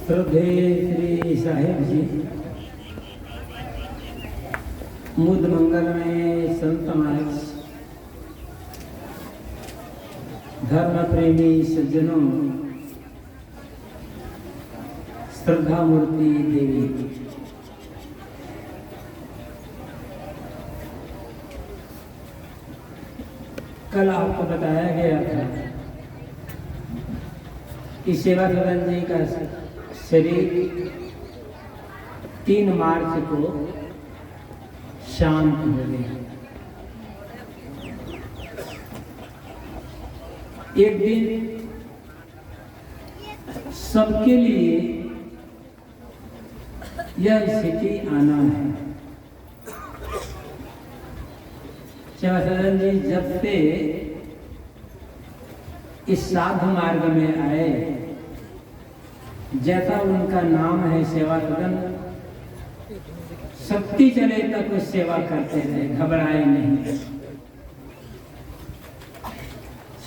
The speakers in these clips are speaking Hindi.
श्रद्धेय श्री साहेब जी, मुद मंगल में संत महाराज, धर्म प्रेमी सज्जनों, श्रद्धा मूर्ति देवी, कल आपको बताया गया था कि सेवा सदन जी का शरीर 3 मार्च को शांत हो गया। एक दिन सबके लिए यह स्थिति आना है। सेवा सदन जी जब से इस साधु मार्ग में आए, जैसा उनका नाम है सेवा सदन, शक्ति चले तक वो सेवा करते रहे, घबराए नहीं।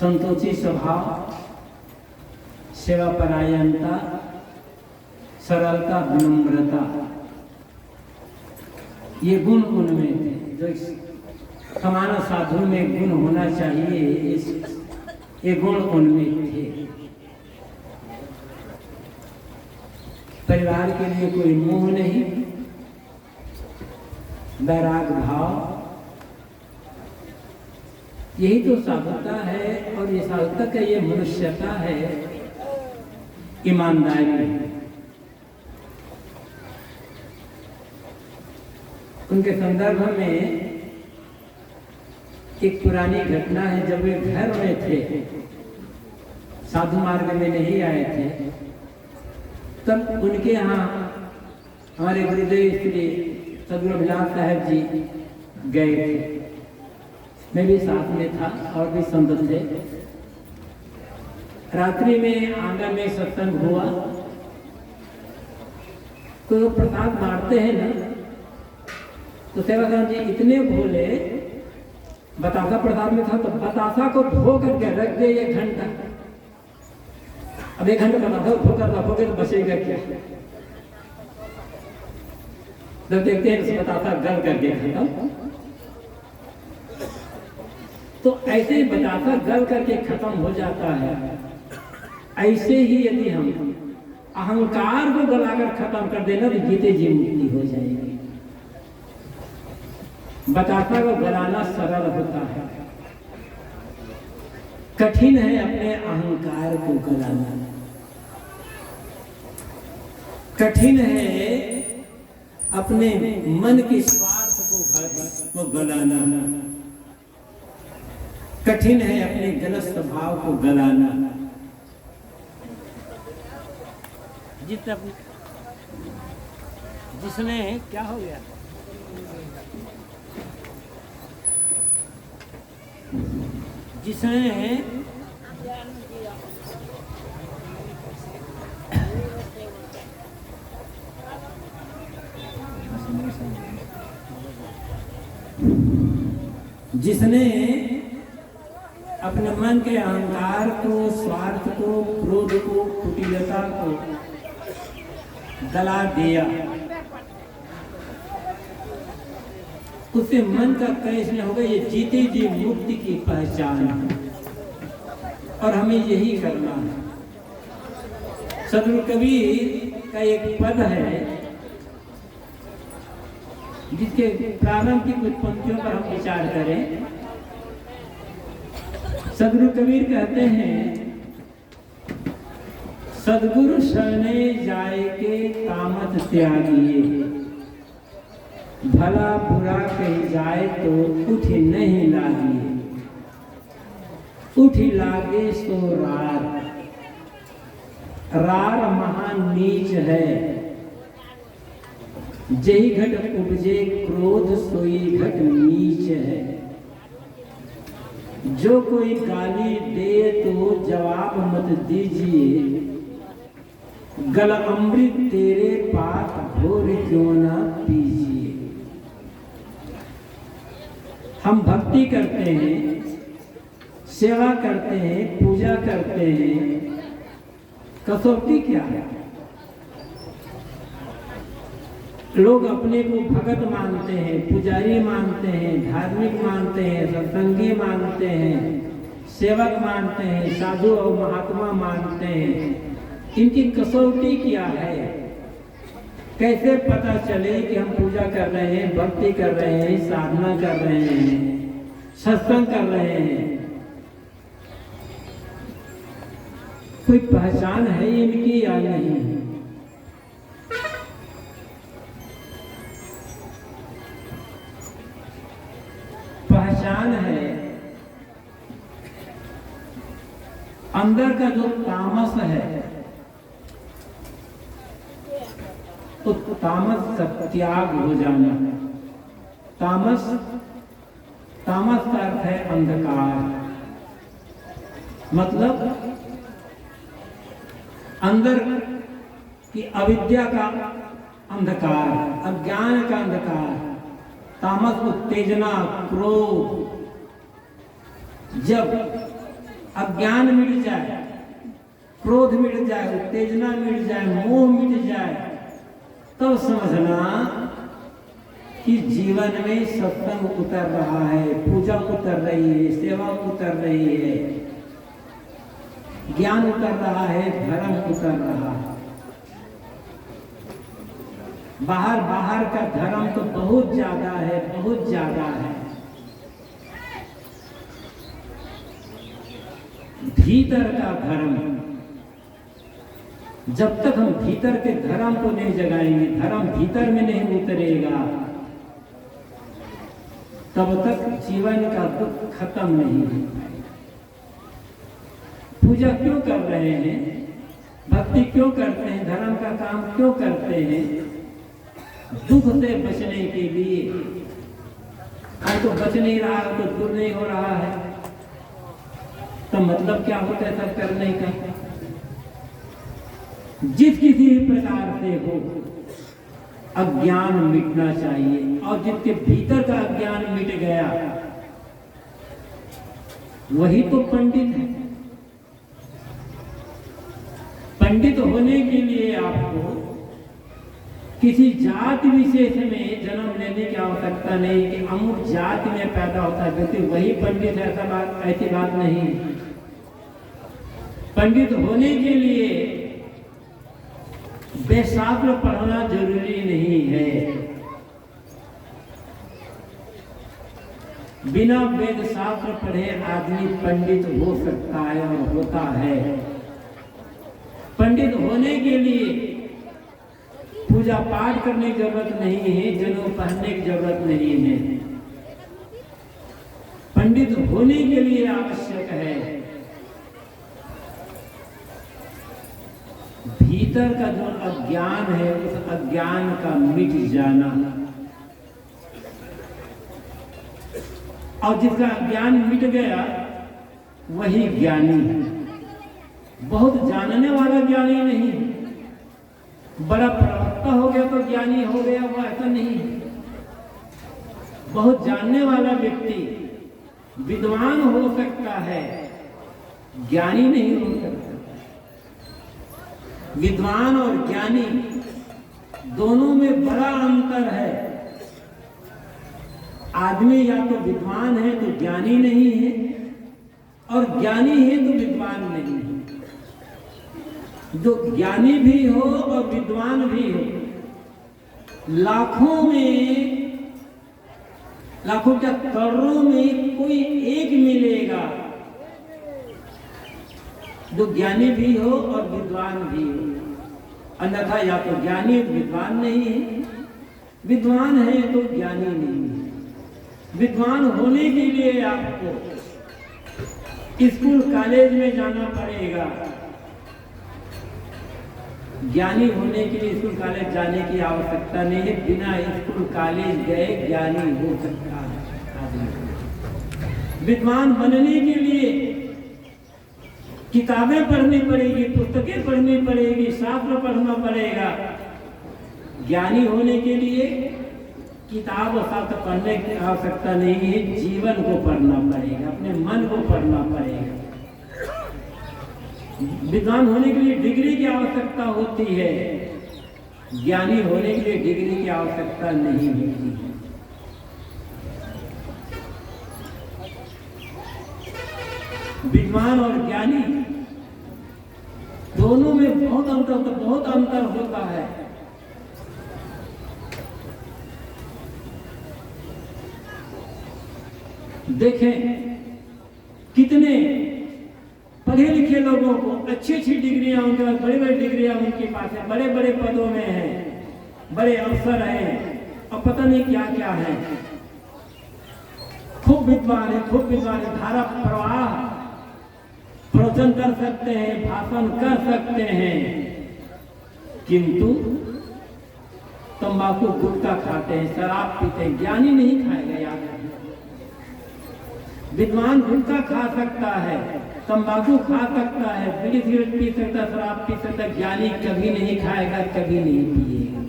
संतोषी स्वभाव, सेवा परायणता, सरलता, विनम्रता, ये गुण उनमें थे जो समान साधु में गुण होना चाहिए। ये गुण उनमें थे। परिवार के लिए कोई मोह नहीं, वैराग भाव, यही तो साधुता है। और ये साधुता का ये मनुष्यता है, ईमानदारी। उनके संदर्भ में एक पुरानी घटना है। जब वे घर में थे, साधु मार्ग में नहीं आए थे, तब उनके यहाँ हमारे गुरुदेव श्री सदगुरु अभिलाष साहेब जी गए थे। मैं भी साथ में था और भी संत थे। रात्रि में आंगन में सत्संग हुआ तो प्रसाद बांटते हैं ना, तो सेवादान जी इतने भोले, बतासा प्रसाद में था तो बतासा को धो करके रख दे 1 घंटा। अब 1 घंटा बतासा धो कर रखोगे तो बचेगा क्या? जब देखते हैं बतासा गल करके खत्म, तो ऐसे ही बतासा गल करके खत्म हो जाता है। ऐसे ही यदि हम अहंकार को गलाकर खत्म कर देना तो जीते जी मुक्ति हो जाएगी। बतासा को गलाना सरल होता है, कठिन है अपने अहंकार को गलाना। कठिन है अपने मन के स्वार्थ को गलाना। कठिन है अपने गलत स्वभाव को गलाना। जिसने क्या हो गया, जिसने अपने मन के अहंकार को, स्वार्थ को, क्रोध को, कुटिलता को गला दिया, उससे मन का कैसे होगा? ये जीते जी मुक्ति की पहचान है और हमें यही करना है। सदगुरु कबीर का एक पद है जिसके प्रारंभ की कुछ पंक्तियों पर हम विचार करें। सदगुरु कबीर कहते हैं, सदगुरु शरणे जाए के कामत त्यागिए, भला बुरा कही जाए तो उठ नहीं लागिए, उठ लागे सो रार, रार महान नीच है, जही घट उपजे क्रोध सोई घट नीच है। जो कोई गाली दे तो जवाब मत दीजिए, गल अमृत तेरे पास घोर क्यों ना पीजिए। हम भक्ति करते हैं, सेवा करते हैं, पूजा करते हैं, कसौटी क्या है? लोग अपने को भगत मानते हैं, पुजारी मानते हैं, धार्मिक मानते हैं, सत्संगी मानते हैं, सेवक मानते हैं, साधु और महात्मा मानते हैं। इनकी कसौटी क्या है? कैसे पता चले कि हम पूजा कर रहे हैं, भक्ति कर रहे हैं, साधना कर रहे हैं, सत्संग कर रहे हैं? कोई पहचान है इनकी या नहीं? पहचान है अंदर का जो तामस है, तो तामस का त्याग हो जाना। तामस का अर्थ है अंधकार, मतलब अंदर की अविद्या का अंधकार, अज्ञान का अंधकार। तामस उत्तेजना, क्रोध। जब अज्ञान मिट जाए, क्रोध मिट जाए, उत्तेजना मिट जाए, मोह मिट जाए, तो समझना कि जीवन में सत्संग उतर रहा है, पूजा उतर रही है, सेवा उतर रही है, ज्ञान उतर रहा है, धर्म उतर रहा है। बाहर का धर्म तो बहुत ज्यादा है, बहुत ज्यादा है। भीतर का धर्म, जब तक हम भीतर के धर्म को नहीं जगाएंगे, धर्म भीतर में नहीं उतरेगा, तब तक जीवन का दुख खत्म नहीं होगा। पूजा क्यों कर रहे हैं, भक्ति क्यों करते हैं, धर्म का काम क्यों करते हैं? दुख से बचने के लिए। अब तो बच नहीं रहा, तो दूर नहीं हो रहा है, तो मतलब क्या होता है सब करने का? जिस किसी प्रकार से हो, अज्ञान मिटना चाहिए। और जिसके भीतर का अज्ञान मिट गया, वही तो पंडित है। पंडित होने के लिए आपको किसी जाति विशेष में जन्म लेने की आवश्यकता नहीं कि अमुक जाति में पैदा होता है व्यक्ति वही पंडित है, ऐसी बात नहीं। पंडित होने के लिए वेदशास्त्र पढ़ना जरूरी नहीं है। बिना वेद शास्त्र पढ़े आदमी पंडित हो सकता है और होता है। पंडित होने के लिए पूजा पाठ करने की जरूरत नहीं है, जनेऊ पहनने की जरूरत नहीं है। पंडित होने के लिए आवश्यक है भीतर का जो अज्ञान है, उस अज्ञान का मिट जाना। और जिसका अज्ञान मिट गया वही ज्ञानी है। बहुत जानने वाला ज्ञानी नहीं, बड़ा प्रवक्ता हो गया तो ज्ञानी हो गया, वो ऐसा नहीं। बहुत जानने वाला व्यक्ति विद्वान हो सकता है, ज्ञानी नहीं हो सकता। विद्वान और ज्ञानी दोनों में बड़ा अंतर है। आदमी या तो विद्वान है तो ज्ञानी नहीं है, और ज्ञानी है तो विद्वान नहीं है। जो ज्ञानी भी हो और विद्वान भी हो, लाखों क्या करोड़ों में कोई एक मिलेगा जो ज्ञानी भी हो और विद्वान भी हो। अन्यथा या तो ज्ञानी विद्वान नहीं है, विद्वान है तो ज्ञानी नहीं है। विद्वान होने के लिए आपको स्कूल कॉलेज में जाना पड़ेगा। ज्ञानी होने के लिए स्कूल कॉलेज जाने की आवश्यकता नहीं है। बिना स्कूल कॉलेज गए ज्ञानी हो सकता है आदमी। विद्वान बनने के लिए किताबें पढ़नी पड़ेगी, पुस्तकें पढ़नी पड़ेगी, शास्त्र पढ़ना पड़ेगा। ज्ञानी होने के लिए किताब और शास्त्र पढ़ने की आवश्यकता नहीं है, जीवन को पढ़ना पड़ेगा, अपने मन को पढ़ना पड़ेगा। विद्वान होने के लिए डिग्री की आवश्यकता होती है, ज्ञानी होने के लिए डिग्री की आवश्यकता नहीं होती है। विद्वान और ज्ञानी दोनों में बहुत अंतर होता है। देखें कितने पढ़े लिखे लोगों को अच्छी डिग्रियां उनके पास, बड़ी डिग्रियां उनके पास है, बड़े बड़े पदों में हैं, बड़े अफसर हैं और पता नहीं क्या क्या है। खूब विद्वान है, धारा प्रवाह प्रवचन कर सकते हैं, भाषण कर सकते हैं, किंतु तंबाकू गुटखा खाते हैं, शराब पीते हैं। ज्ञानी नहीं खाएगा। याद रखिए, विद्वान गुटखा खा सकता है, तंबाकू खा सकता है, बीड़ी सिगरेट पी सकता है, शराब पी सकता है। ज्ञानी कभी नहीं खाएगा, कभी नहीं पिएगा।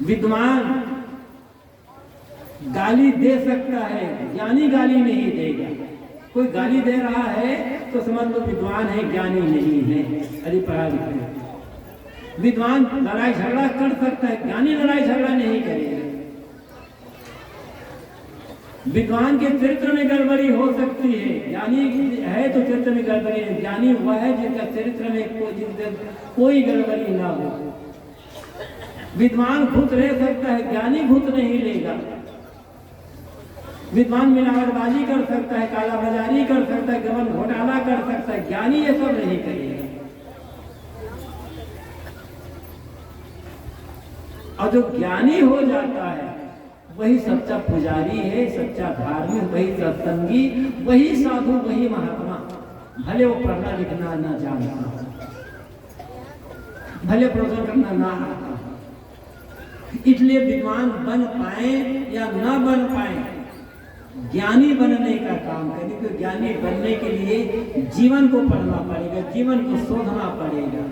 विद्वान गाली दे सकता है, ज्ञानी गाली नहीं देगा। कोई गाली दे रहा है तो समझ लो विद्वान है, ज्ञानी नहीं है। अरे पढ़ा लिखा विद्वान लड़ाई झगड़ा कर सकता है, ज्ञानी लड़ाई झगड़ा नहीं करेगा। विद्वान के चरित्र में गड़बड़ी हो सकती है, ज्ञानी है तो चरित्र में गड़बड़ी नहीं। ज्ञानी वह है जिसका चरित्र में कोई गड़बड़ी ना हो। विद्वान भूत रह सकता है, ज्ञानी भूत नहीं लेगा। विद्वान मिलावटबाजी कर सकता है, कालाबाजारी कर सकता है, गबन घोटाला कर सकता है, ज्ञानी ये सब नहीं करेगा। और जो ज्ञानी हो जाता है वही सच्चा पुजारी है, सच्चा धार्मिक, वही सत्संगी, वही साधु, वही महात्मा। भले वो पढ़ना लिखना ना जानता, भले प्रवचन करना ना आता, इसलिए विद्वान बन पाए या ना बन पाए, ज्ञानी बनने का काम करें। क्योंकि ज्ञानी बनने के लिए जीवन को पढ़ना पड़ेगा, जीवन को शोधना पड़ेगा।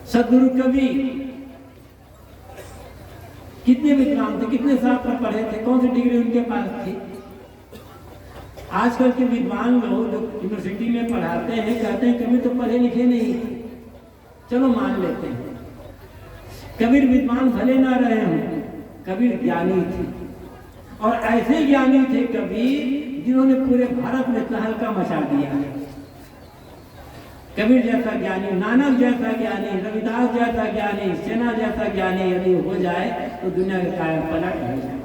सदगुरु कबीर कितने विद्वान थे, कितने शास्त्र पढ़े थे, कौन सी डिग्री उनके पास थी। आजकल के विद्वान लोग जो यूनिवर्सिटी में पढ़ाते हैं कहते हैं कबीर तो पढ़े लिखे नहीं। चलो मान लेते हैं, कबीर विद्वान भले ना रहे हों, कबीर ज्ञानी थे। और ऐसे ज्ञानी थे कबीर जिन्होंने पूरे भारत में तहलका मचा दिया। कबीर जैसा ज्ञानी, नानक जैसा ज्ञानी, रविदास जैसा ज्ञानी, सेना जैसा ज्ञानी यदि हो जाए तो दुनिया का काया पलट हो जाए।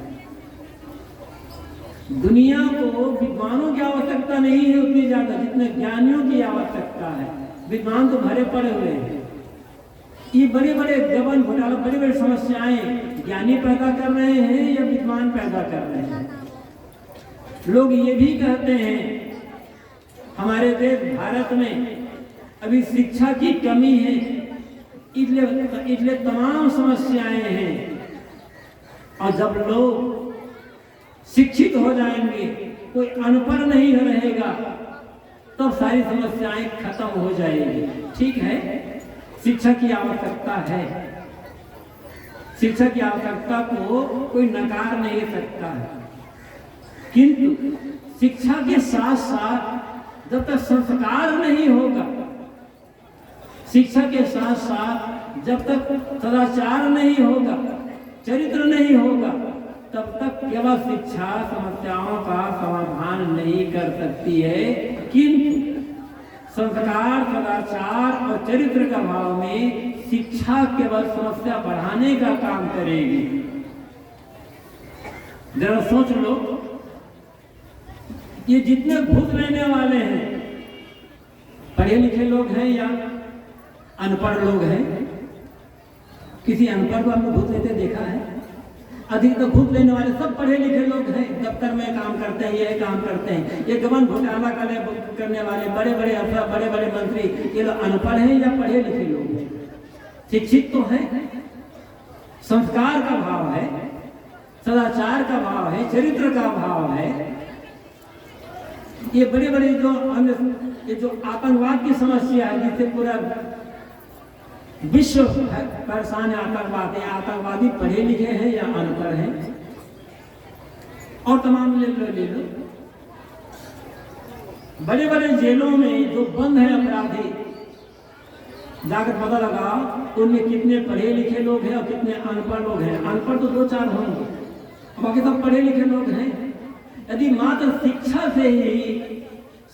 दुनिया को विद्वानों की आवश्यकता नहीं है उतनी ज्यादा जितने ज्ञानियों की आवश्यकता है। विद्वान तो भरे पड़े हुए हैं। ये बड़े बड़े गबन घोटाला, बड़ी बड़ी समस्याएं ज्ञानी पैदा कर रहे हैं या विद्वान पैदा कर रहे हैं। लोग ये भी कहते हैं हमारे देश भारत में अभी शिक्षा की कमी है, इसलिए तमाम समस्याएं हैं। और जब लोग शिक्षित हो जाएंगे, कोई अनपढ़ नहीं रहेगा, तब सारी समस्याएं खत्म हो जाएगी। ठीक है, शिक्षा की आवश्यकता है, शिक्षा की आवश्यकता को कोई नकार नहीं सकता है। किंतु शिक्षा के साथ साथ जब तक संस्कार नहीं होगा, शिक्षा के साथ साथ जब तक सदाचार नहीं होगा, चरित्र नहीं होगा, तब तक केवल शिक्षा समस्याओं का समाधान नहीं कर सकती है। किंतु संस्कार, सदाचार और चरित्र का भाव में शिक्षा केवल समस्या बढ़ाने का काम करेगी। जरा सोच लो, ये जितने घूस लेने वाले हैं, पढ़े लिखे लोग हैं या अनपढ़ लोग हैं? किसी अनपढ़ को आपने घूस लेते देखा है? अधिकतर घूस लेने वाले सब पढ़े लिखे लोग हैं, दफ्तर में काम करते हैं, ये काम करते हैं। ये गबन घोटाला करने वाले बड़े बड़े अफसर, बड़े बड़े मंत्री, ये लोग अनपढ़ हैं या पढ़े लिखे लोग हैं? शिक्षित तो है, संस्कार का भाव है, सदाचार का भाव है, चरित्र का भाव है। ये बड़े बड़े जो आतंकवाद की समस्या है, जिससे पूरा विश्व परेशान है, आतंकवाद है। आतंकवादी पढ़े लिखे हैं या अनपढ़ हैं? और तमाम ले लो। बड़े बड़े जेलों में जो बंद है अपराधी, जाकर पता लगाओ उनमें कितने पढ़े लिखे लोग हैं और कितने अनपढ़ लोग हैं। अनपढ़ तो 2-4 होंगे, बाकी सब पढ़े लिखे लोग हैं। यदि मात्र शिक्षा से ही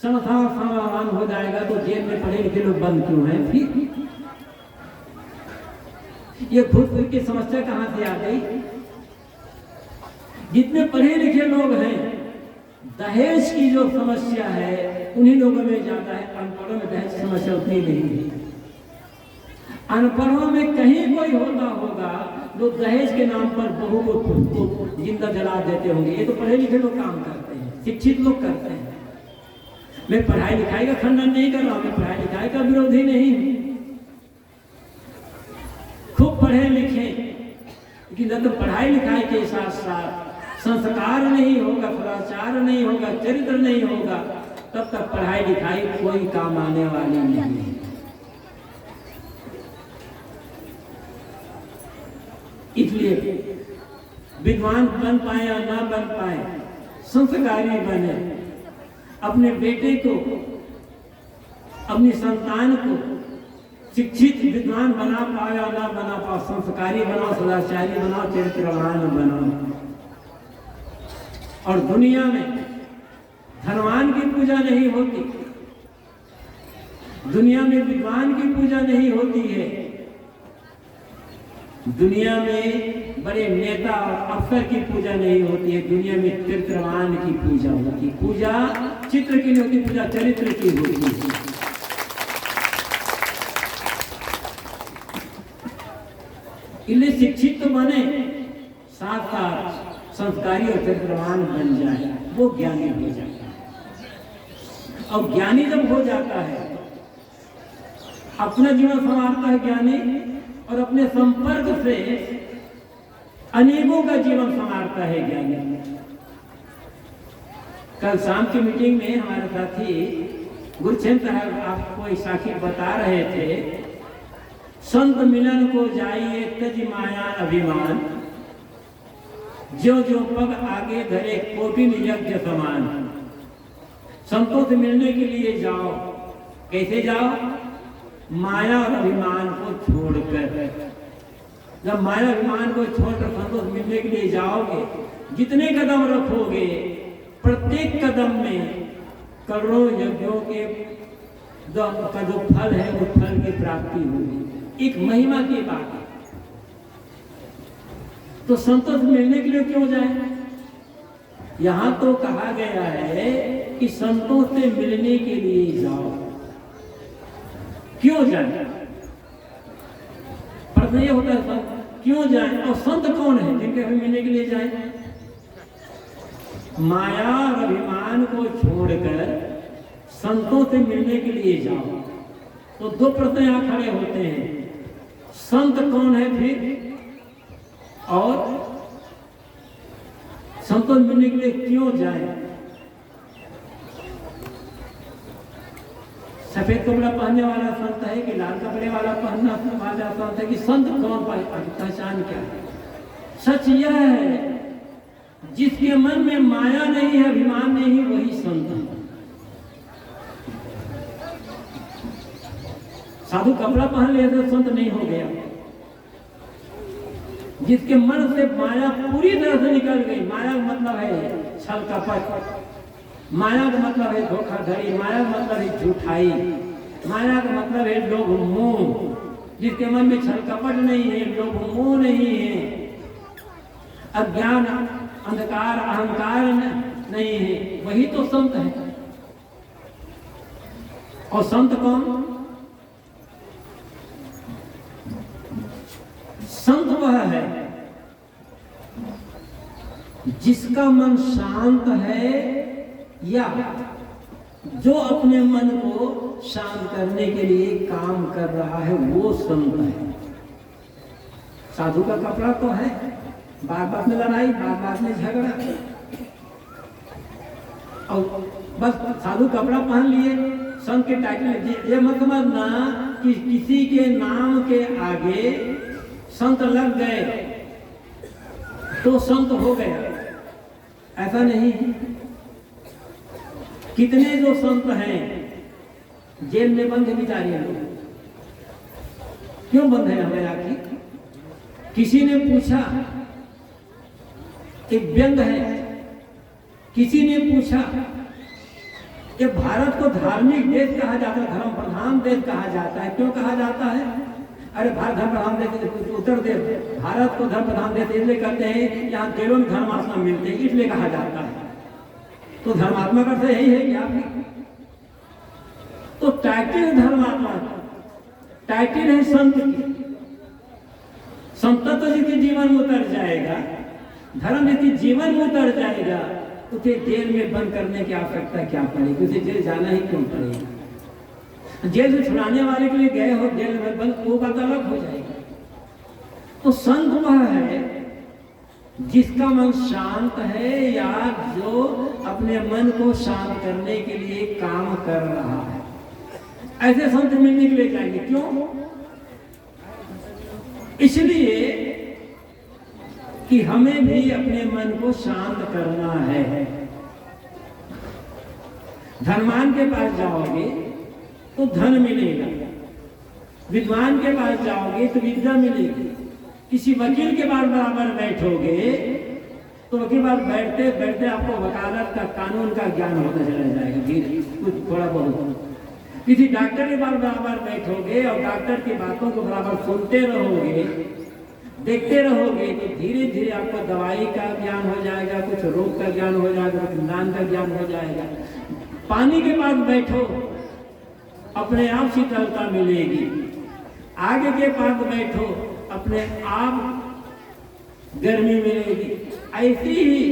समाधान हो जाएगा तो जेल में पढ़े लिखे लोग बंद क्यों हैं? फिर ये खुद की समस्या कहां से आ गई? जितने पढ़े लिखे लोग हैं, दहेज की जो समस्या है उन्हीं लोगों में ज्यादा है, अनपढ़ों में दहेज की समस्या उतनी नहीं है। अनपढ़ों में कहीं कोई होता होगा जो दहेज के नाम पर बहू को जिंदा जला देते होंगे। ये तो पढ़े लिखे लोग काम करते हैं, शिक्षित लोग करते हैं। मैं पढ़ाई लिखाई का खंडन नहीं कर रहा हूं, मैं पढ़ाई लिखाई का विरोधी नहीं हूं। खूब पढ़े लिखे, लेकिन जब तो पढ़ाई लिखाई के साथ साथ संस्कार नहीं होगा, सदाचार नहीं होगा, चरित्र नहीं होगा, तब तक पढ़ाई लिखाई कोई काम आने वाली नहीं है। इसलिए विद्वान बन पाए या ना बन पाए, संस्कारी बने, अपने बेटे को, अपनी संतान को शिक्षित विद्वान बना पाओ या ना बना पाओ, संस्कारी बनाओ, सदाचारी बनाओ, चरित्रवान बनाओ। और दुनिया में धनवान की पूजा नहीं होती, दुनिया में विद्वान की पूजा नहीं होती है, दुनिया में बड़े नेता और अफसर की पूजा नहीं होती है, दुनिया में चरित्रवान की पूजा होती है। पूजा चित्र की नहीं होती, पूजा चरित्र की होती है। इसलिए शिक्षित तो बने, साथ साथ संस्कारी और चरित्रवान बन जाए, वो ज्ञानी हो जाता है। और ज्ञानी जब हो जाता है, अपना जीवन संवारता है ज्ञानी, और अपने संपर्क से अनेकों का जीवन संवारता है ज्ञानी। कल शाम की मीटिंग में हमारे साथी गुरचंद साहब आपको एक साखी बता रहे थे, संत मिलन को जाइए तज माया अभिमान, जो जो पग आगे धरे कोटिन यज्ञ समान। संतों से मिलने के लिए जाओ, कैसे जाओ? माया और अभिमान को छोड़कर। जब माया अभिमान को छोड़कर संतों से मिलने के लिए जाओगे, जितने कदम रखोगे, प्रत्येक कदम में करोड़ों यज्ञों के का जो फल है वो फल की प्राप्ति होगी। एक महिमा की बात है। तो संतों से मिलने के लिए क्यों जाए? यहां तो कहा गया है कि संतों से मिलने के लिए जाओ। क्यों जाए? प्रश्न ये होता है, संत क्यों जाए? और संत कौन है जिनके हमें मिलने के लिए जाए? माया और अभिमान को छोड़कर संतों से मिलने के लिए जाओ। तो दो प्रश्न यहां खड़े होते हैं, संत कौन है फिर, और संतों से मिलने के लिए क्यों जाए? सफेद कपड़ा पहनने वाला संत है कि लाल कपड़े वाला पहनना वाला संत है कि संत कौन पहचान क्या है? सच यह है, जिसके मन में माया नहीं है, अभिमान नहीं है, वही संत है। साधु कपड़ा पहन लिया तो संत नहीं हो गया। जिसके मन से माया पूरी तरह से निकल गई, माया का मतलब है छल कपट, माया का मतलब है धोखाधड़ी, माया का मतलब है झूठाई, माया का मतलब है लोभ मोह। जिसके मन में छल कपट नहीं है, लोभ मोह नहीं है, अज्ञान अंधकार अहंकार नहीं है, वही तो संत है। और संत कौन? संत वह है जिसका मन शांत है, या जो अपने मन को शांत करने के लिए काम कर रहा है, वो संत है। साधु का कपड़ा तो है, बात बात में लड़ाई, बात बात में झगड़ा, और बस साधु कपड़ा पहन लिए, संत के टाइटल। ये मत समझना कि किसी के नाम के आगे संत लग गए तो संत हो गया, ऐसा नहीं। कितने जो संत हैं जेल में बंद है बेचारे लोग, क्यों बंद है हमें आखिर? किसी ने पूछा, एक व्यंग है, किसी ने पूछा कि भारत को धार्मिक देश कहा जाता है, धर्म प्रधान देश कहा जाता है, क्यों कहा जाता है? अरे भारत धर्म प्रधान देश, उत्तर देश, भारत को धर्म प्रधान देश इसलिए कहते हैं यहाँ जेलों में धर्मात्मा मिलते हैं, इसलिए कहा जाता है। तो धर्मात्मा का यही है कि आप तो टाइटिल धर्मात्मा, टाइटिल है संत की। संत तो जिसके जीवन में उतर जाएगा, धर्म जिसके जीवन में उतर जाएगा, उसे जेल में बंद करने की आवश्यकता क्या पड़ेगी? उसे जेल जाना ही क्यों पड़ेगा? जेल से छुड़ाने वाले के लिए गए हो जेल में बंद, वो बात अलग हो जाएगी। तो संत वह है जिसका मन शांत है या जो अपने मन को शांत करने के लिए काम कर रहा है। ऐसे संत मिलने के लिए जाएंगे, क्यों? इसलिए कि हमें भी अपने मन को शांत करना है। धनवान के पास जाओगे तो धन मिलेगा, विद्वान के पास जाओगे तो विद्या मिलेगी। किसी वकील के पास बराबर बैठोगे तो वकील के पास बैठते बैठते आपको वकालत का, कानून का ज्ञान होता चला जाएगा, धीरे कुछ थोड़ा बहुत। किसी डॉक्टर के पास बराबर बैठोगे और डॉक्टर की बातों को बराबर सुनते रहोगे, देखते रहोगे, तो धीरे धीरे आपको दवाई का ज्ञान हो जाएगा, कुछ रोग का ज्ञान हो जाएगा, कुछ निदान का ज्ञान हो जाएगा। पानी के पास बैठो, अपने आप शीतलता मिलेगी। आगे के पास बैठो, अपने आप गर्मी मिलेगी। ऐसी ही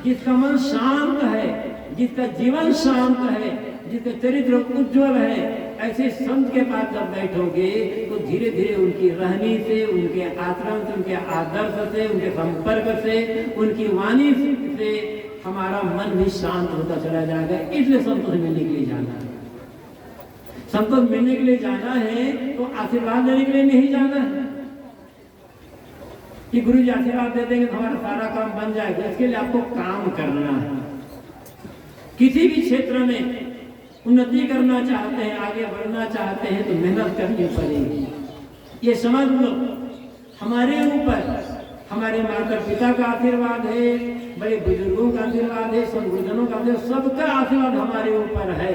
जिसका मन शांत है, जिसका जीवन शांत है, जिसका चरित्र उज्ज्वल है, ऐसे संत के पास जब बैठोगे तो धीरे धीरे उनकी रहनी से, उनके आचरण से, उनके आदर्श से, उनके संपर्क से, उनकी वाणी से हमारा मन भी शांत होता चला जाएगा। इसलिए संतों से मिलने के लिए जाना है। संतों से मिलने के लिए जाना है तो आशीर्वाद देने के लिए नहीं जाना है कि गुरु जी आशीर्वाद दे देंगे तो हमारा सारा काम बन जाएगा। इसके लिए आपको काम करना है। किसी भी क्षेत्र में उन्नति करना चाहते हैं, आगे बढ़ना चाहते हैं तो मेहनत करनी पड़ेगी। ये समझ लो, हमारे ऊपर हमारे माता पिता का आशीर्वाद है, बड़े बुजुर्गों का आशीर्वाद है, सब गुरुजनों का आशीर्वाद, सबका आशीर्वाद हमारे ऊपर है।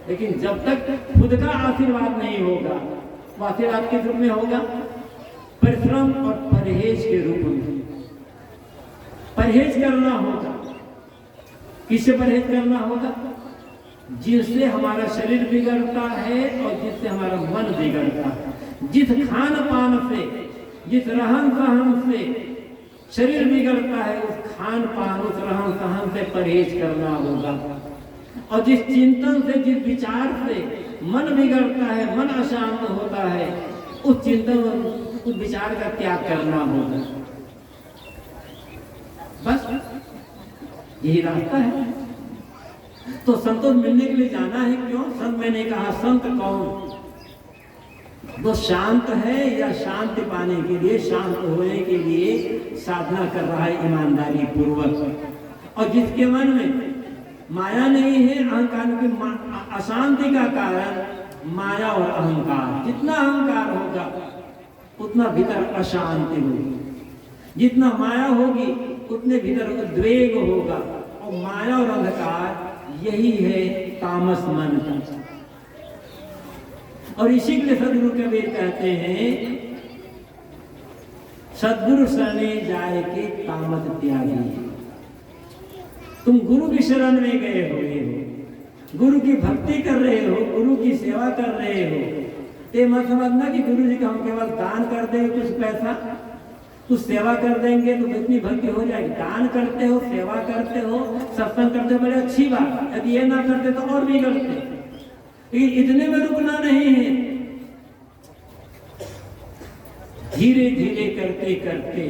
लेकिन जब तक खुद का आशीर्वाद नहीं होगा, वो आशीर्वाद किस रूप में होगा? परिश्रम और परहेज के रूप में। परहेज करना होगा। किससे परहेज करना होगा? जिससे हमारा शरीर बिगड़ता है और जिससे हमारा मन बिगड़ता है। जिस खान पान से, जिस रहन सहन से शरीर बिगड़ता है, उस खान पान, उस रहन सहन से परहेज करना होगा। और जिस चिंतन से, जिस विचार से मन बिगड़ता है, मन अशांत होता है, उस चिंतन, उस विचार का त्याग करना होगा। बस यही रास्ता है। तो संतों मिलने के लिए जाना है। क्यों? संत, मैंने कहा संत कौन? वो शांत है या शांति पाने के लिए, शांत होने के लिए साधना कर रहा है ईमानदारी पूर्वक। और जिसके मन में माया नहीं है, अहंकार की अशांति का कारण माया और अहंकार। जितना अहंकार होगा उतना भीतर अशांति होगी, जितना माया होगी उतने भीतर उद्वेग होगा। और माया और अंधकार यही है तामस मन का। और इसी के लिए सदगुरु कबीर कहते हैं, सदगुरु शरणे जाए के तामस त्यागी। तुम गुरु की शरण में गए हो, गुरु की भक्ति कर रहे हो, गुरु की सेवा कर रहे हो, ते मत समझना कि गुरु जी का हम केवल दान कर देंगे कुछ पैसा, कुछ सेवा कर देंगे तो इतनी भक्ति हो जाएगी। दान करते हो, सेवा करते हो, सत्संग करते हो, बड़े अच्छी बात। यदि ये ना करते तो और भी करते, लेकिन इतने में रुकना नहीं है। धीरे धीरे करते करते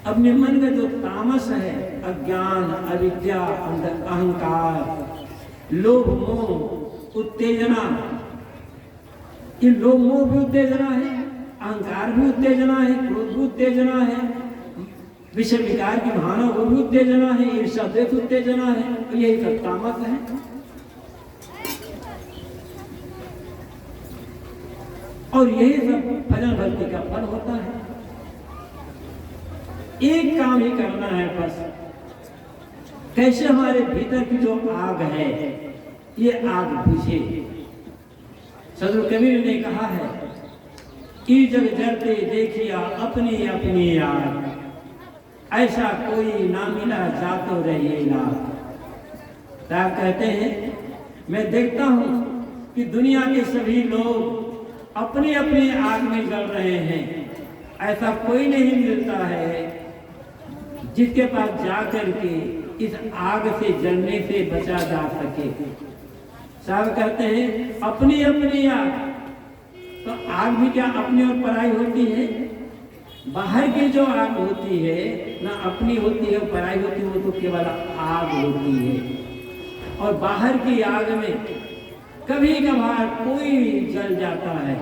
अपने मन का जो तामस है, अज्ञान, अविद्या, अहंकार, लोभ, मोह, उत्तेजना, ये लोभ मोह भी उत्तेजना है, अहंकार भी उत्तेजना है, क्रोध भी उत्तेजना है, विषय विकार की भावना वो भी उत्तेजना है, ईर्ष्या द्वेष उत्तेजना है, तो यही सब तामस है। और यही सब भजन भक्ति का फल होता है। एक काम ही करना है बस, कैसे हमारे भीतर की जो आग है ये आग बुझे। सदगुरु कबीर ने कहा है कि जग जलते देखिया अपनी अपनी आग, ऐसा कोई ना मिला जातो रहिए लाग। साहब कहते हैं मैं देखता हूं कि दुनिया के सभी लोग अपनी अपनी आग में जल रहे हैं, ऐसा कोई नहीं मिलता है जिसके पास जाकर के इस आग से जलने से बचा जा सके। साहब कहते हैं अपनी अपनी आग, तो आग भी क्या अपनी और पराई होती है? बाहर की जो आग होती है ना अपनी होती है पराई होती है, वो तो केवल आग होती है। और बाहर की आग में कभी कभार कोई जल जाता है,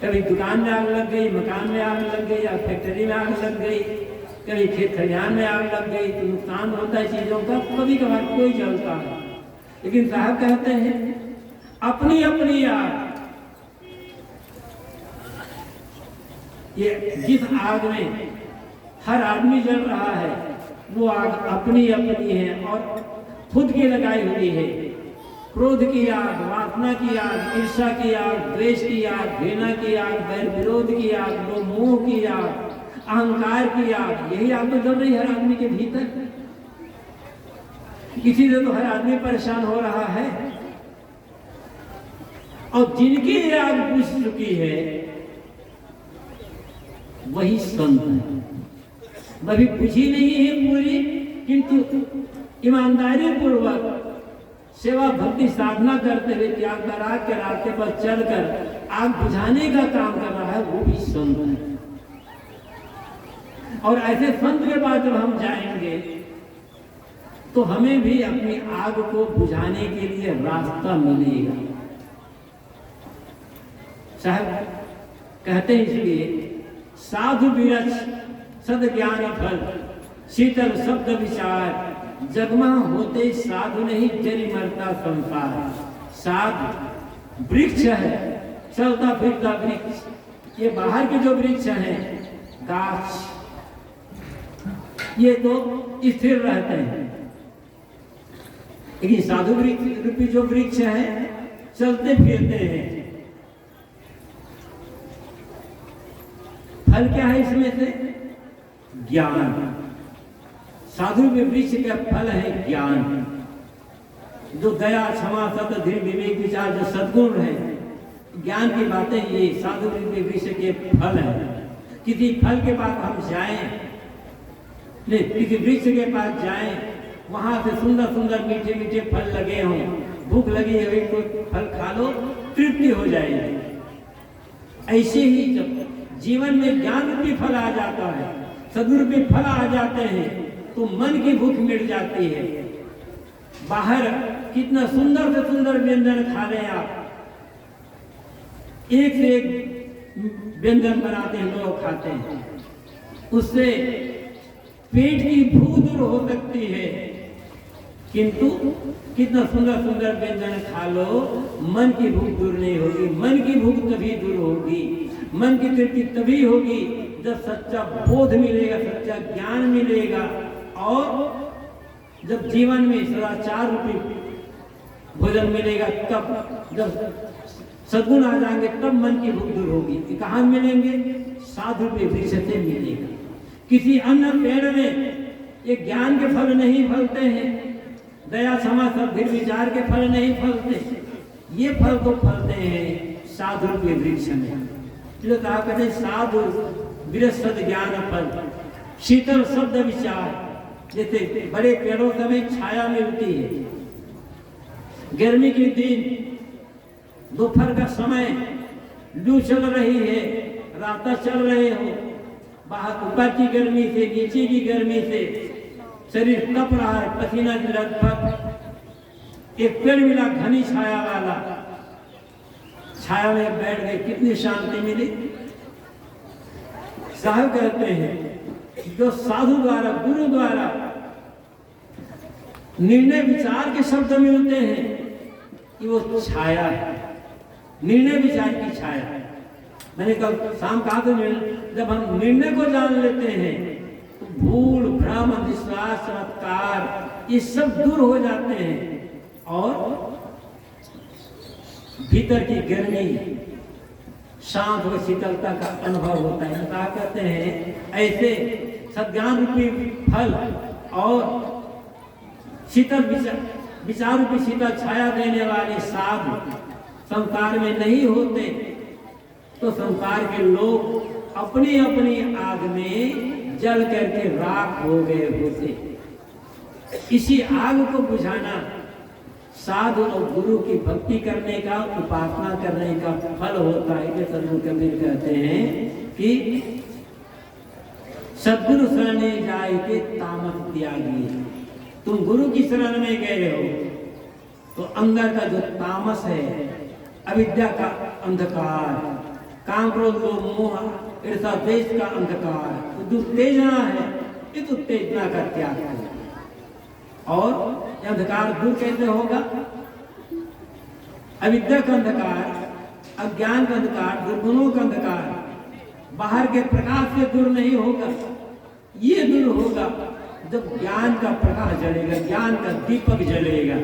कभी दुकान में आग लग गई, मकान में आग लग गई, या फैक्ट्री में आग लग गई, कभी खेत खलिहान में आग लग गई, तो नुकसान होता है चीजों का। कभी कभार कोई जलता है, लेकिन साहब कहते हैं अपनी अपनी आग, ये जिस आग में हर आदमी जल रहा है वो आग अपनी अपनी है और खुद की लगाई हुई है। क्रोध की आग, वासना की आग, ईर्ष्या की आग, द्वेष की आग, घृणा की आग, बैर विरोध की आग, मोह की आग, अहंकार की आग, यही आग तो जल रही है हर आदमी के भीतर। इसी से तो हर आदमी परेशान हो रहा है। और जिनकी ये आग बुझ चुकी है वही संत है। अभी बुझी नहीं है पूरी, किंतु ईमानदारी पूर्वक सेवा भक्ति साधना करते हुए त्याग बैराग के रास्ते पर चलकर आग बुझाने का काम कर रहा है, वो भी संत है। और ऐसे संत के पास जब हम जाएंगे तो हमें भी अपनी आग को बुझाने के लिए रास्ता मिलेगा। साहब कहते हैं इसलिए साधु विरच सद ज्ञान फल शीतल शब्द विचार, जगमा होते साधु नहीं जरी मरता संसार। साधु वृक्ष है, चलता फिरता वृक्ष। ये बाहर के जो वृक्ष हैं गाछ, ये तो स्थिर रहते हैं, लेकिन साधु वृक्ष रूपी जो वृक्ष है चलते फिरते हैं। फल क्या है इसमें से? ज्ञान। साधु के वृक्ष का फल है ज्ञान, जो दया क्षमा सत्य धीर विवेक विचार जो सद्गुण है, ज्ञान की बातें ये साधु के वृक्ष के फल है। किसी फल के पास हम जाएं, नहीं किसी वृक्ष के पास जाएं, वहां से सुंदर सुंदर मीठे मीठे फल लगे हों, भूख लगी है कोई फल खा लो, तृप्ति हो जाएगी। ऐसे ही जब जीवन में ज्ञान रूपी फल आ जाता है, सद्गुरु के फल आ जाते हैं, तो मन की भूख मिट जाती है। बाहर कितना सुंदर से सुंदर व्यंजन खा रहे हैं आप, एक से एक व्यंजन बनाते हैं, लोग खाते हैं, उससे पेट की भूख दूर हो सकती है, किंतु कितना सुंदर सुंदर व्यंजन खा लो, मन की भूख दूर नहीं होगी। मन की भूख तभी दूर होगी, मन की तृप्ति तभी होगी जब सच्चा बोध मिलेगा, सच्चा ज्ञान मिलेगा, और जब जीवन में सदाचार रूपी भोजन मिलेगा, तब जब सद्गुण आ जाएंगे तब मन की भूख दूर होगी। कहाँ मिलेंगे? साधु के वृक्ष से मिलेगा। किसी अन्य पेड़ में ये ज्ञान के फल नहीं फलते हैं, दया क्षमा सद्गुण विचार के फल नहीं फलते, ये फल तो फलते हैं साधु के वृक्ष में। जो कहते हैं साधु विरसद ज्ञान फल शीतल शब्द विचार। जैसे बड़े पेड़ों से हमें छाया मिलती है, गर्मी के दिन दोपहर का समय लू चल रही है, रात चल रहे हो, बाहर ऊपर की गर्मी से नीचे की गर्मी से शरीर तप रहा है, पसीना लगभग, एक पेड़ मिला घनी छाया वाला, छाया में बैठ गए, कितनी शांति मिली। साहब कहते हैं जो साधु द्वारा, गुरु द्वारा निर्णय विचार के शब्द मिलते हैं कि वो छाया है, निर्णय विचार की छाया है। मैंने कल शाम कहा था, जब हम निर्णय को जान लेते हैं तो भूल भ्रम विश्वास चमत्कार ये सब दूर हो जाते हैं और भीतर की गर्मी शांत व शीतलता का अनुभव होता है। कहा कहते हैं ऐसे सद्ज्ञान रूपी फल और शीतल विचार रूपी शीतल छाया देने वाले साधु संसार में नहीं होते तो संसार के लोग अपनी अपनी आग में जल करके राख हो गए होते। इसी आग को बुझाना साधु और गुरु की भक्ति करने का, उपासना करने का फल होता है। कि सद्गुरु कबीर कहते हैं कि सद्गुरु शरण जाए के तामस त्यागी। तुम गुरु की शरण में गए हो तो अंदर का जो तामस है, अविद्या का अंधकार, काम क्रोध लोभ मोह ईर्ष्या द्वेष का अंधकार, तो उत्तेजना है, इस उत्तेजना का त्याग करो। और अंधकार दूर कैसे होगा? अविद्या का अंधकार, अज्ञान का अंधकार, दुर्गुणों का अंधकार बाहर के प्रकाश से दूर नहीं होगा। ये दूर होगा जब ज्ञान का प्रकाश जलेगा, ज्ञान का दीपक जलेगा।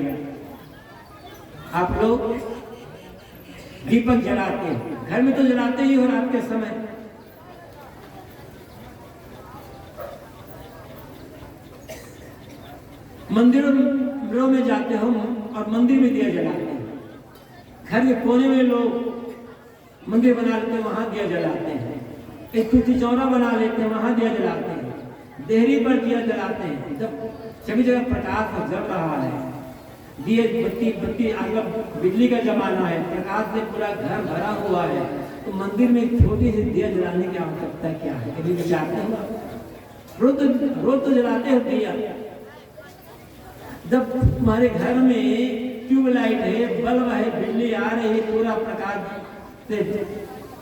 आप लोग दीपक जलाते हैं, घर में तो जलाते ही हो रात के समय। मंदिरों में जाते हो और मंदिर में दिया जलाते हैं। घर के कोने में लोग मंदिर बना लेते हैं, वहां दिया जलाते हैं। एक तुलसी चौरा बना लेते हैं, वहां दिया जलाते हैं। देहरी पर दिया जलाते हैं। जब सभी जगह प्रकाश जल रहा है, दिए बत्ती अगर बिजली का जमाना है, प्रकाश से पूरा घर भरा हुआ है, तो मंदिर में एक छोटी सी दिया जलाने की आवश्यकता क्या है? कभी विचारते हो? रोज तो जलाते हो दिया। जब तुम्हारे घर में ट्यूबलाइट है, बल्ब है, बिजली आ रही है, पूरा प्रकाश से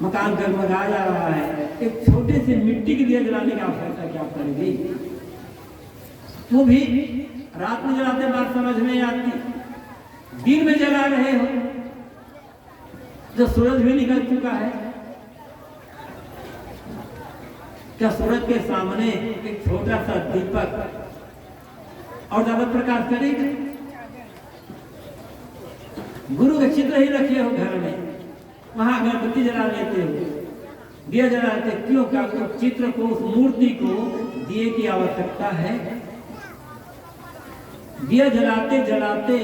मकान जगमगा जा रहा है, एक छोटे से मिट्टी की दिया जलाने की आवश्यकता क्या पड़ेगी? वो भी रात में जलाते बात समझ में आती, दिन में जला रहे हो जब सूरज भी निकल चुका है। क्या सूरज के सामने एक छोटा सा दीपक और ज्यादा प्रकाश करेगा? गुरु का चित्र ही रखे हो घर में, वहां अगरबत्ती जला लेते हो, दिया जला लेते। क्यों? क्या उस चित्र को, उस मूर्ति को दिए की आवश्यकता है? दिया जलाते जलाते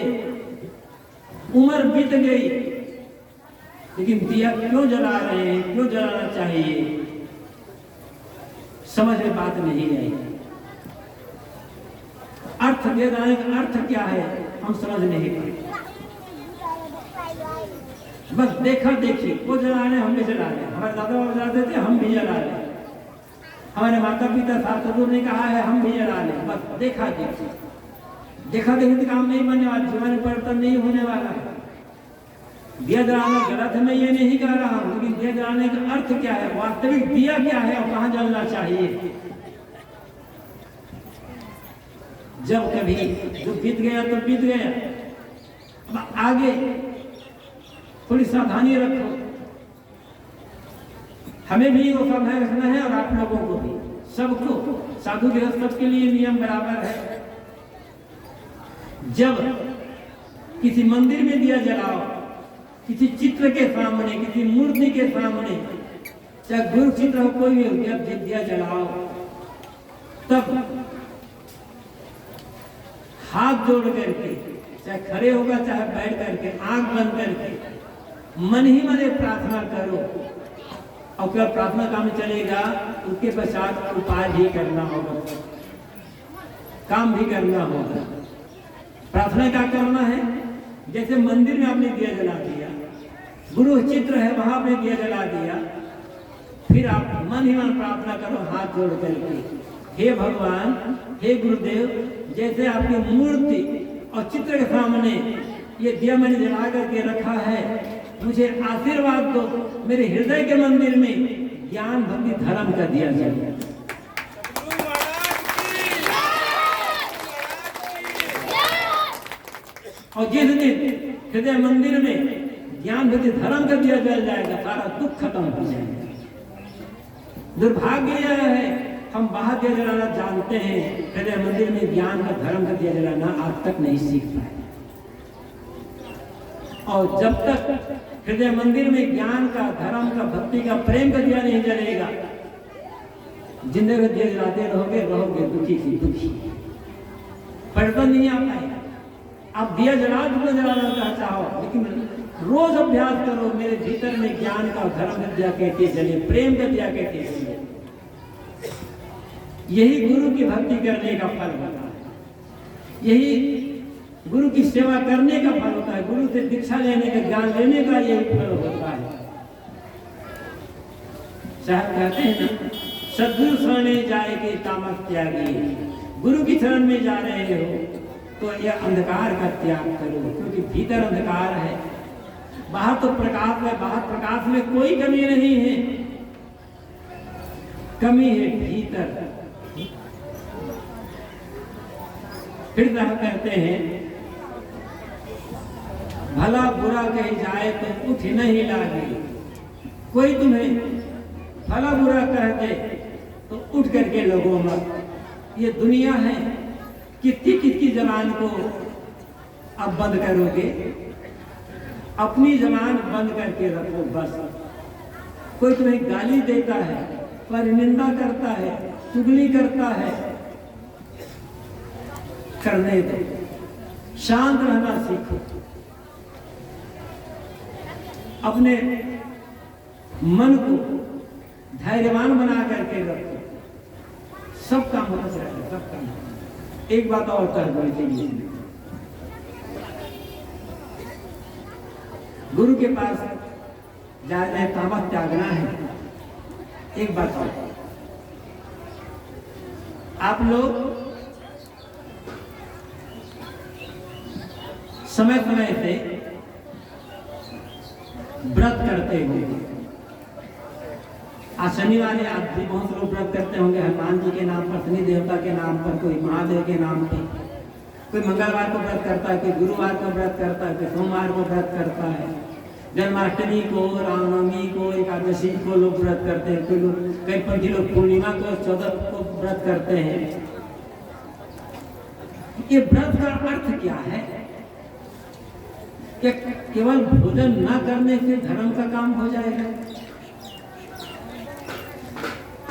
उम्र बीत गई, लेकिन दिया क्यों जला रहे हैं, क्यों जलाना चाहिए, समझ में बात नहीं आई। अर्थ दिया जलाने का अर्थ क्या है हम समझ नहीं पाए। बस देखा देखी, वो जला रहे हम भी जला रहे, हमारे दादा बाबा जलाते थे हम भी जला रहे, हमारे माता पिता शास्त्र ने कहा है हम भी जला रहे। बस देखा देखी, देखा देखी तो काम नहीं बनने वाला, जीवन में परिवर्तन नहीं होने वाला। दिया जलाना गलत है, मैं ये नहीं कह रहा हूं, लेकिन दिया जलाने का अर्थ क्या है, वास्तविक दिया क्या है और कहां जलना चाहिए। जब कभी जो बीत गया तो बीत गया, अब आगे थोड़ी सावधानी रखो। हमें भी वो सावधानी रखना है और आप लोगों को भी, सबको, साधु गृहस्थ सबके लिए नियम बराबर है। जब किसी मंदिर में दिया जलाओ, किसी चित्र के सामने, किसी मूर्ति के सामने, चाहे गुरु चित्र हो कोई भी हो, जब दिया जलाओ तब हाथ जोड़ करके, चाहे खड़े होगा चाहे बैठ करके, आंख बंद करके मन ही मन प्रार्थना करो। और क्या प्रार्थना काम चलेगा, उसके पश्चात उपाय भी करना होगा, काम भी करना होगा। प्रार्थना क्या करना है? जैसे मंदिर में आपने दिया जला दिया, गुरु चित्र है वहां आपने दिया जला दिया, फिर आप मन ही मन प्रार्थना करो हाथ जोड़ करके, हे भगवान, हे गुरुदेव, जैसे आपकी मूर्ति और चित्र के सामने ये दिया मैंने जला करके रखा है, मुझे आशीर्वाद दो, मेरे हृदय के मंदिर में ज्ञान भक्ति धर्म का दिया जाए। और जिस दिन हृदय मंदिर में ज्ञान बुद्धि धर्म का दिया जाएगा, सारा दुख खत्म हो जाएगा। दुर्भाग्य यह है, हम बाहर दिया जलाना जानते हैं, हृदय मंदिर में ज्ञान का धर्म का दिया जलाना आज तक नहीं सीख पाए। और जब तक हृदय मंदिर में ज्ञान का, धर्म का, भक्ति का, प्रेम का दिया नहीं जलेगा, जिंदगी दिया जलाते रहोगे दुखी से दुखी, परिवर्तन नहीं आ पाएगा। आप दिया जलाना चाहो, लेकिन रोज अभ्यास करो, मेरे भीतर में ज्ञान का, धर्म का दिया कैसे जले, प्रेम का दिया कैसे जले। यही गुरु की भक्ति करने का फल होता है, यही गुरु की सेवा करने का फल होता है, गुरु से दीक्षा लेने का, ज्ञान लेने का यही फल होता है। साहब कहते हैं ना, सद्गुरु शरणे जाएगी तामस त्यागी। गुरु की शरण में जा रहे हो तो यह अंधकार का त्याग करो, क्योंकि भीतर अंधकार है, बाहर तो प्रकाश है, बाहर प्रकाश में कोई कमी नहीं है, कमी है भीतर। फिर कहते हैं, भला बुरा कही जाए तो उठ नहीं लागे। कोई तुम्हें भला बुरा कह दे तो उठ करके लोगों मत। ये दुनिया है, कितनी जबान को अब बंद करोगे? अपनी जबान बंद करके रखो बस। कोई तुम्हें गाली देता है, परिनिंदा करता है, चुगली करता है, करने दो, शांत रहना सीखो, अपने मन को धैर्यवान बना करके रखो, सब काम होता रहेगा, सब काम। एक बात और कह दो, गुरु के पास जाए तामस त्यागना है। एक बात और, आप लोग समय समय से व्रत करते होंगे। आज शनिवार आज भी बहुत लोग व्रत करते होंगे, हनुमान जी के नाम पर, शनि देवता के नाम पर, कोई महादेव के नाम पर, कोई मंगलवार को व्रत करता है, कोई गुरुवार को व्रत करता है, कोई सोमवार को व्रत करता है, जन्माष्टमी को, रामनवमी को, एकादशी को लोग व्रत करते हैं, कोई लोग, कई पंथी लोग पूर्णिमा को, 14 को व्रत करते हैं। ये व्रत का अर्थ क्या है? कि केवल भोजन न करने से धर्म का काम हो जाएगा?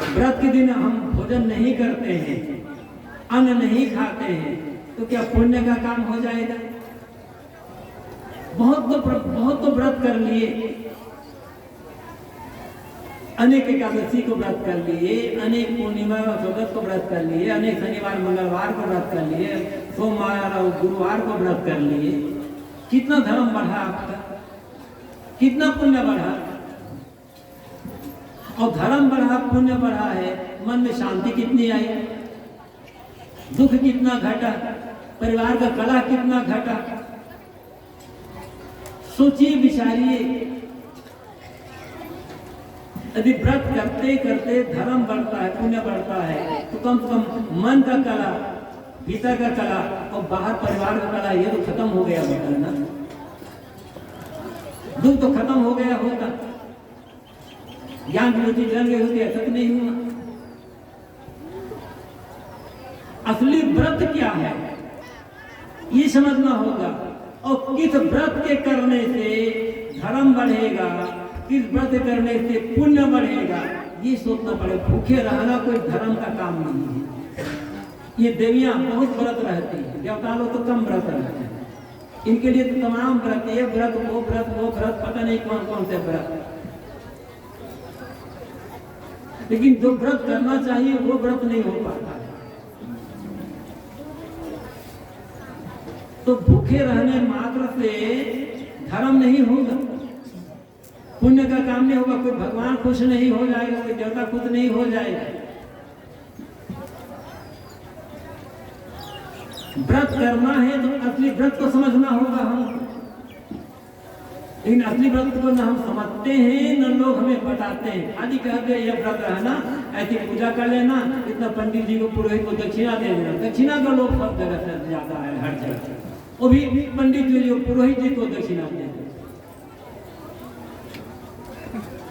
व्रत के दिन हम भोजन नहीं करते हैं, अन्न नहीं खाते हैं, तो क्या पुण्य का काम हो जाएगा? बहुत तो व्रत कर लिए, अनेक एकादशी को व्रत कर लिए, अनेक पूर्णिमा और चौदस को व्रत कर लिए, अनेक शनिवार मंगलवार को व्रत कर लिए, सोमवार और गुरुवार को व्रत कर लिए। कितना धर्म बढ़ा आपका, कितना पुण्य बढ़ा? और धर्म बढ़ा, पुण्य बढ़ा है, मन में शांति कितनी आई, दुख कितना घटा, परिवार का कलह कितना घटा। सोचिए, विचारिए। यदि व्रत करते करते धर्म बढ़ता है, पुण्य बढ़ता है, तो कम से कम मन का कला, भीतर का कला और बाहर परिवार का कला, ये तो खत्म हो गया होता है ना। दुख तो खत्म हो गया होता, ज्ञान की ज्योति जल गई होती, ऐसा तो नहीं हुआ। असली व्रत क्या है ये समझना होगा, और किस व्रत के करने से धर्म बढ़ेगा, किस व्रत करने से पुण्य बढ़ेगा, ये सोचना पड़ेगा। भूखे रहना कोई धर्म का काम नहीं है। ये देवियां बहुत व्रत रहती है, देवता लोग तो कम व्रत रहते हैं, इनके लिए तो तमाम व्रत, ये व्रत वो व्रत वो व्रत, पता नहीं कौन कौन से व्रत। लेकिन जो व्रत करना चाहिए वो व्रत नहीं हो पाता है। तो भूखे रहने मात्र से धर्म नहीं होगा, पुण्य का काम नहीं होगा, कोई भगवान खुश नहीं हो जाएगा, कोई देवता खुश नहीं हो जाएगा। व्रत करना है तो असली व्रत को समझना होगा हम, लेकिन असली व्रत को न हम समझते हैं, न लोग हमें बताते हैं। खाली कहते हैं यह व्रत रहना, ऐसी पूजा कर लेना, इतना पंडित जी को, पुरोहित को दक्षिणा दे देना। दक्षिणा का लोग सब जगह से ज्यादा है, हर जगह। वो भी पंडित जो पुरोहित जी को दक्षिणा देते हैं।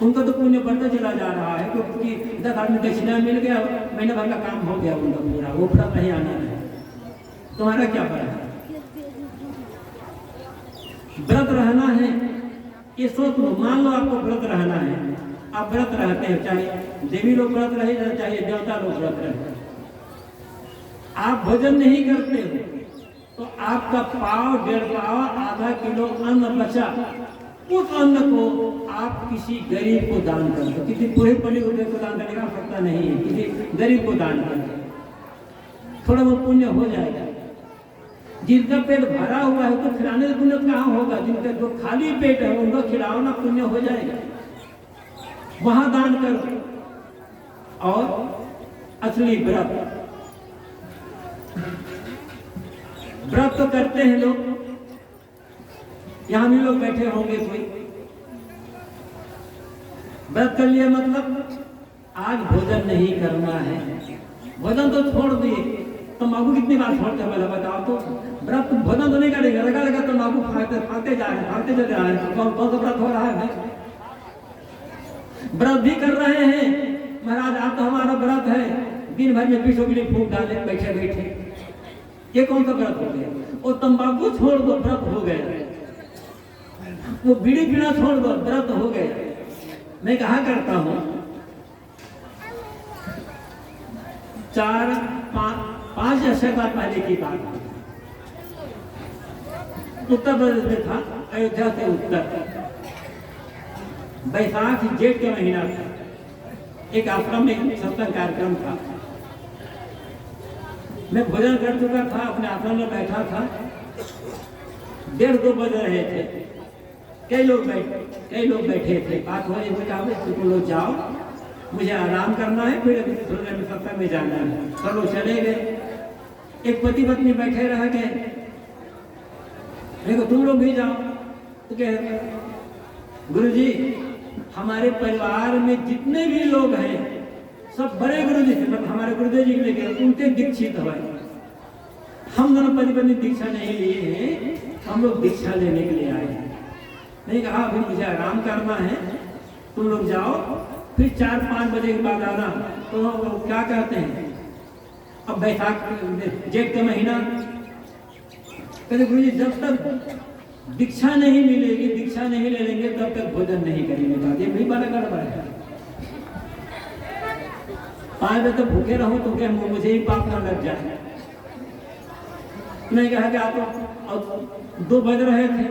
उनका तो पुण्य बढ़ता चला जा रहा है, क्योंकि 10 आदमी दक्षिणा मिल गया, महीने भर का काम हो गया उनका पूरा, वो व्रत नहीं आना है। तुम्हारा क्या फर्क है? व्रत रहना है, ये सोच लो। मान लो आपको व्रत रहना है, आप व्रत रहते हैं, चाहे देवी लोग व्रत रहे, चाहे देवता लोग व्रत रहे, आप भोजन नहीं करते हो तो आपका पाव, 1.5 पाव, आधा किलो अन्न बचा, उस अन्न को आप किसी गरीब को दान कर दो। किसी पूरे पड़ी को दान करने का आवश्यकता नहीं है, किसी गरीब को दान कर दो, थोड़ा बहुत पुण्य हो जाएगा। जिनका पेट भरा हुआ है तो खिलाने से पुण्य कहाँ होगा? जिनका जो खाली पेट है उनको खिलाओ ना, पुण्य हो जाएगा, वहां दान करो। और असली व्रत तो करते हैं लोग, यहां भी लोग बैठे होंगे, कोई व्रत कर लिया मतलब आज भोजन नहीं करना है, भोजन तो छोड़ दिए। तंबाकू कितनी बार छोड़ते हैं बताओ तो? व्रत भोजन तो नहीं करेंगे, लगा लगा तंबाकू खाते जा रहे हैं, खाते चले जा रहे हैं। कौन सा व्रत हो रहा है भाई? व्रत भी कर रहे हैं महाराज, आप तो हमारा व्रत है, दिन भर में 20 बीड़ी फूक डाले बैठे बैठे, ये कौन सा व्रत हो गया? वो तंबाकू छोड़ दो, व्रत हो गया। वो बीड़ी पीना छोड़ दो, व्रत हो गया। मैं कहा करता हूं 4-5 वर्ष बाद पहले की बात, उत्तर प्रदेश में था, अयोध्या से उत्तर, बैसाख जेठ का महीना था, एक आश्रम में सत्संग कार्यक्रम था। मैं भोजन कर चुका था, अपने आश्रम में बैठा था, 1:30-2 बज रहे थे। कई लोग बैठे थे, बात हो रही थी, तुम लोग जाओ, मुझे आराम करना है, फिर थोड़ी देर में सत्संग में जाना है। सब लोग चले गए, एक पति पत्नी बैठे रह गए। देखो तुम लोग भी जाओ, तो कह गुरुजी हमारे परिवार में जितने भी लोग हैं सब बड़े गुरुजी से, मतलब हमारे गुरुदेव जी लेके उनके दीक्षित हुए। हम दोनों पति पत्नी दीक्षा नहीं लिए हैं, हम लोग दीक्षा लेने के लिए आए हैं। नहीं कहा अभी मुझे आराम करना है, तुम लोग जाओ, फिर 4-5 बजे के बाद आना। तो लोग क्या कहते हैं, अब बैसाख जेठ का महीना, कहते गुरुजी जब तक दीक्षा नहीं मिलेगी, दीक्षा नहीं ले लेंगे तब तक भोजन नहीं करेंगे। ये भी बड़ा गड़बड़ है। 5 बजे तक भूखे रहो तो क्या मुझे ही पाप ना लग जाए? नहीं कहा कि आप 2 बज रहे थे,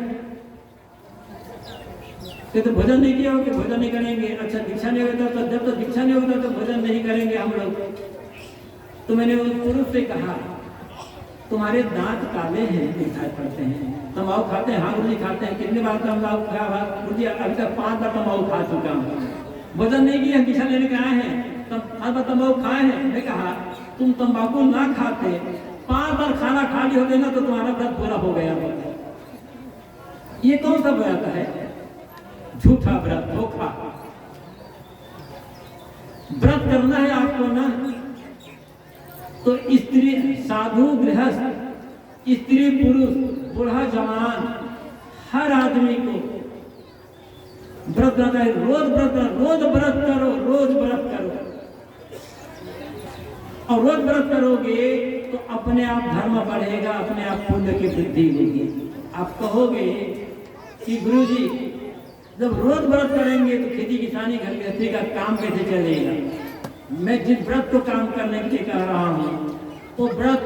तो भोजन नहीं किया हो कि भोजन नहीं करेंगे। अच्छा दीक्षा नहीं होता तो जब तक दीक्षा नहीं होता तो भोजन नहीं करेंगे हम लोग। तो मैंने उस पुरुष से कहा तुम्हारे दांत काले हैं, दिखाई पड़ते हैं, तंबाकू खाते हैं? हाँ गुरुजी खाते हैं। कितनी बार तंबाकू खाया? गुरुजी अभी तक 5 बार तंबाकू खा चुका हूँ। भोजन नहीं किया, दीक्षा लेने के आए हैं, तब 5 बार तंबाकू खाए हैं। मैं कहा तुम तंबाकू ना खाते, 5 बार खाना खाली हो गया ना तो तुम्हारा व्रत पूरा हो गया। ये कौन सा व्रत है? झूठा व्रत, धोखा। व्रत करना है आपको ना, तो स्त्री, साधु, गृहस्थ, स्त्री, पुरुष, बूढ़ा, जवान, हर आदमी को व्रत करना है। रोज व्रत करो, रोज व्रत करो, रोज व्रत करो। और रोज व्रत करोगे तो अपने आप धर्म बढ़ेगा, अपने आप पुण्य की वृद्धि होगी। आप कहोगे कि गुरुजी जब रोज व्रत करेंगे तो खेती किसानी घर गृहस्थी का काम कैसे चलेगा? मैं जिस व्रत को काम करने के लिए कह रहा हूँ वो व्रत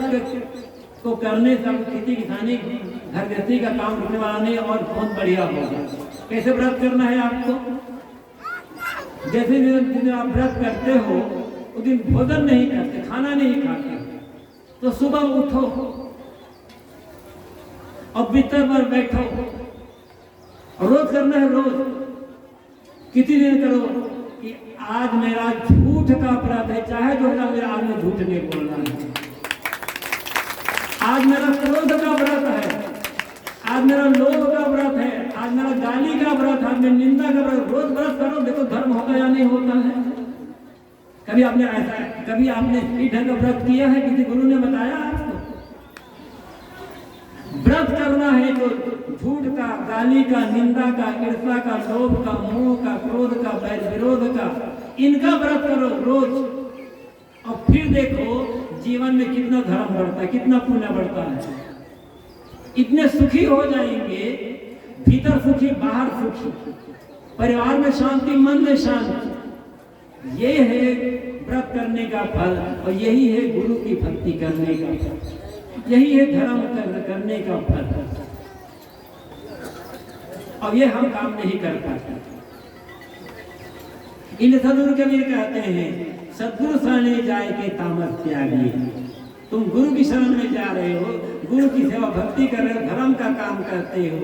को करने से खेती किसानी घर गृहस्थी का काम रुकने वाला नहीं और बहुत बढ़िया होगा। कैसे व्रत करना है आपको? जैसे दिन आप व्रत करते हो उस दिन भोजन नहीं करते, खाना नहीं खाते, तो सुबह उठो और बिस्तर पर बैठो। रोज करना है, रोज। कितनी दिन करो कि आज मेरा झूठ का अपराध है, चाहे जो है मेरा आज में झूठ नहीं बोलना है। आज मेरा क्रोध का व्रत है, आज मेरा लोभ का व्रत है, आज मेरा गाली का व्रत, आज मेरी निंदा का व्रत। रोज व्रत करो, देखो धर्म होता या नहीं होता है। कभी आपने इस ढंग का व्रत किया है? किसी गुरु ने बताया आपको? व्रत करना है तो झूठ का, गाली का, निंदा का, ईर्ष्या का, लोभ का, मोह का, क्रोध का, वैर विरोध का, इनका व्रत करो रोज। और फिर देखो जीवन में कितना धर्म बढ़ता है, कितना पुण्य बढ़ता है। इतने सुखी हो जाएंगे, भीतर सुखी बाहर सुखी, परिवार में शांति, मन में शांति। ये है व्रत करने का फल और यही है गुरु की भक्ति करने का फल, यही है धर्म करने का फल। अब ये हम काम नहीं कर पाते। इन सदगुरु कबीर कहते हैं सदगुरु शरण जाए के तामस त्यागिए। तुम गुरु की शरण में जा रहे हो, गुरु की सेवा भक्ति कर रहे हो, धर्म का काम करते हो,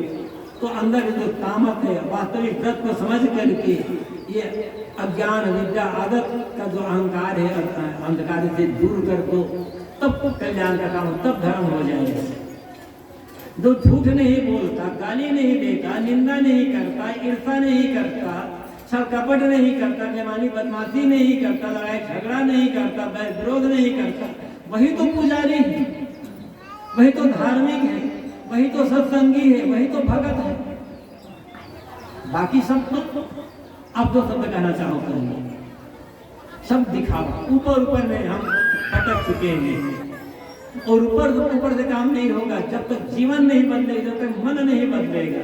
तो अंदर जो तामत है, वास्तविक व्रत को समझ करके ये अज्ञान, विद्या, आदत का जो अहंकार है, अंधकार से दूर कर दो, तब कल्याण का काम, तब धर्म हो जाएगा। जो झूठ नहीं बोलता, गाली नहीं देता, निंदा नहीं करता, ईर्ष्या नहीं करता, छल कपट नहीं करता, बेईमानी बदमाशी नहीं करता, लड़ाई झगड़ा नहीं करता, वैर विरोध नहीं करता, वही तो पुजारी है, वही तो धार्मिक है, वही तो सत्संगी है, वही तो भगत है। बाकी सब तो अब दो शब्द कहना चाहो करेंगे, सब दिखावा, ऊपर ऊपर में हम भटक चुके हैं। और ऊपर से काम नहीं होगा जब तक जीवन नहीं बदलेगा, जब तक मन नहीं बदलेगा।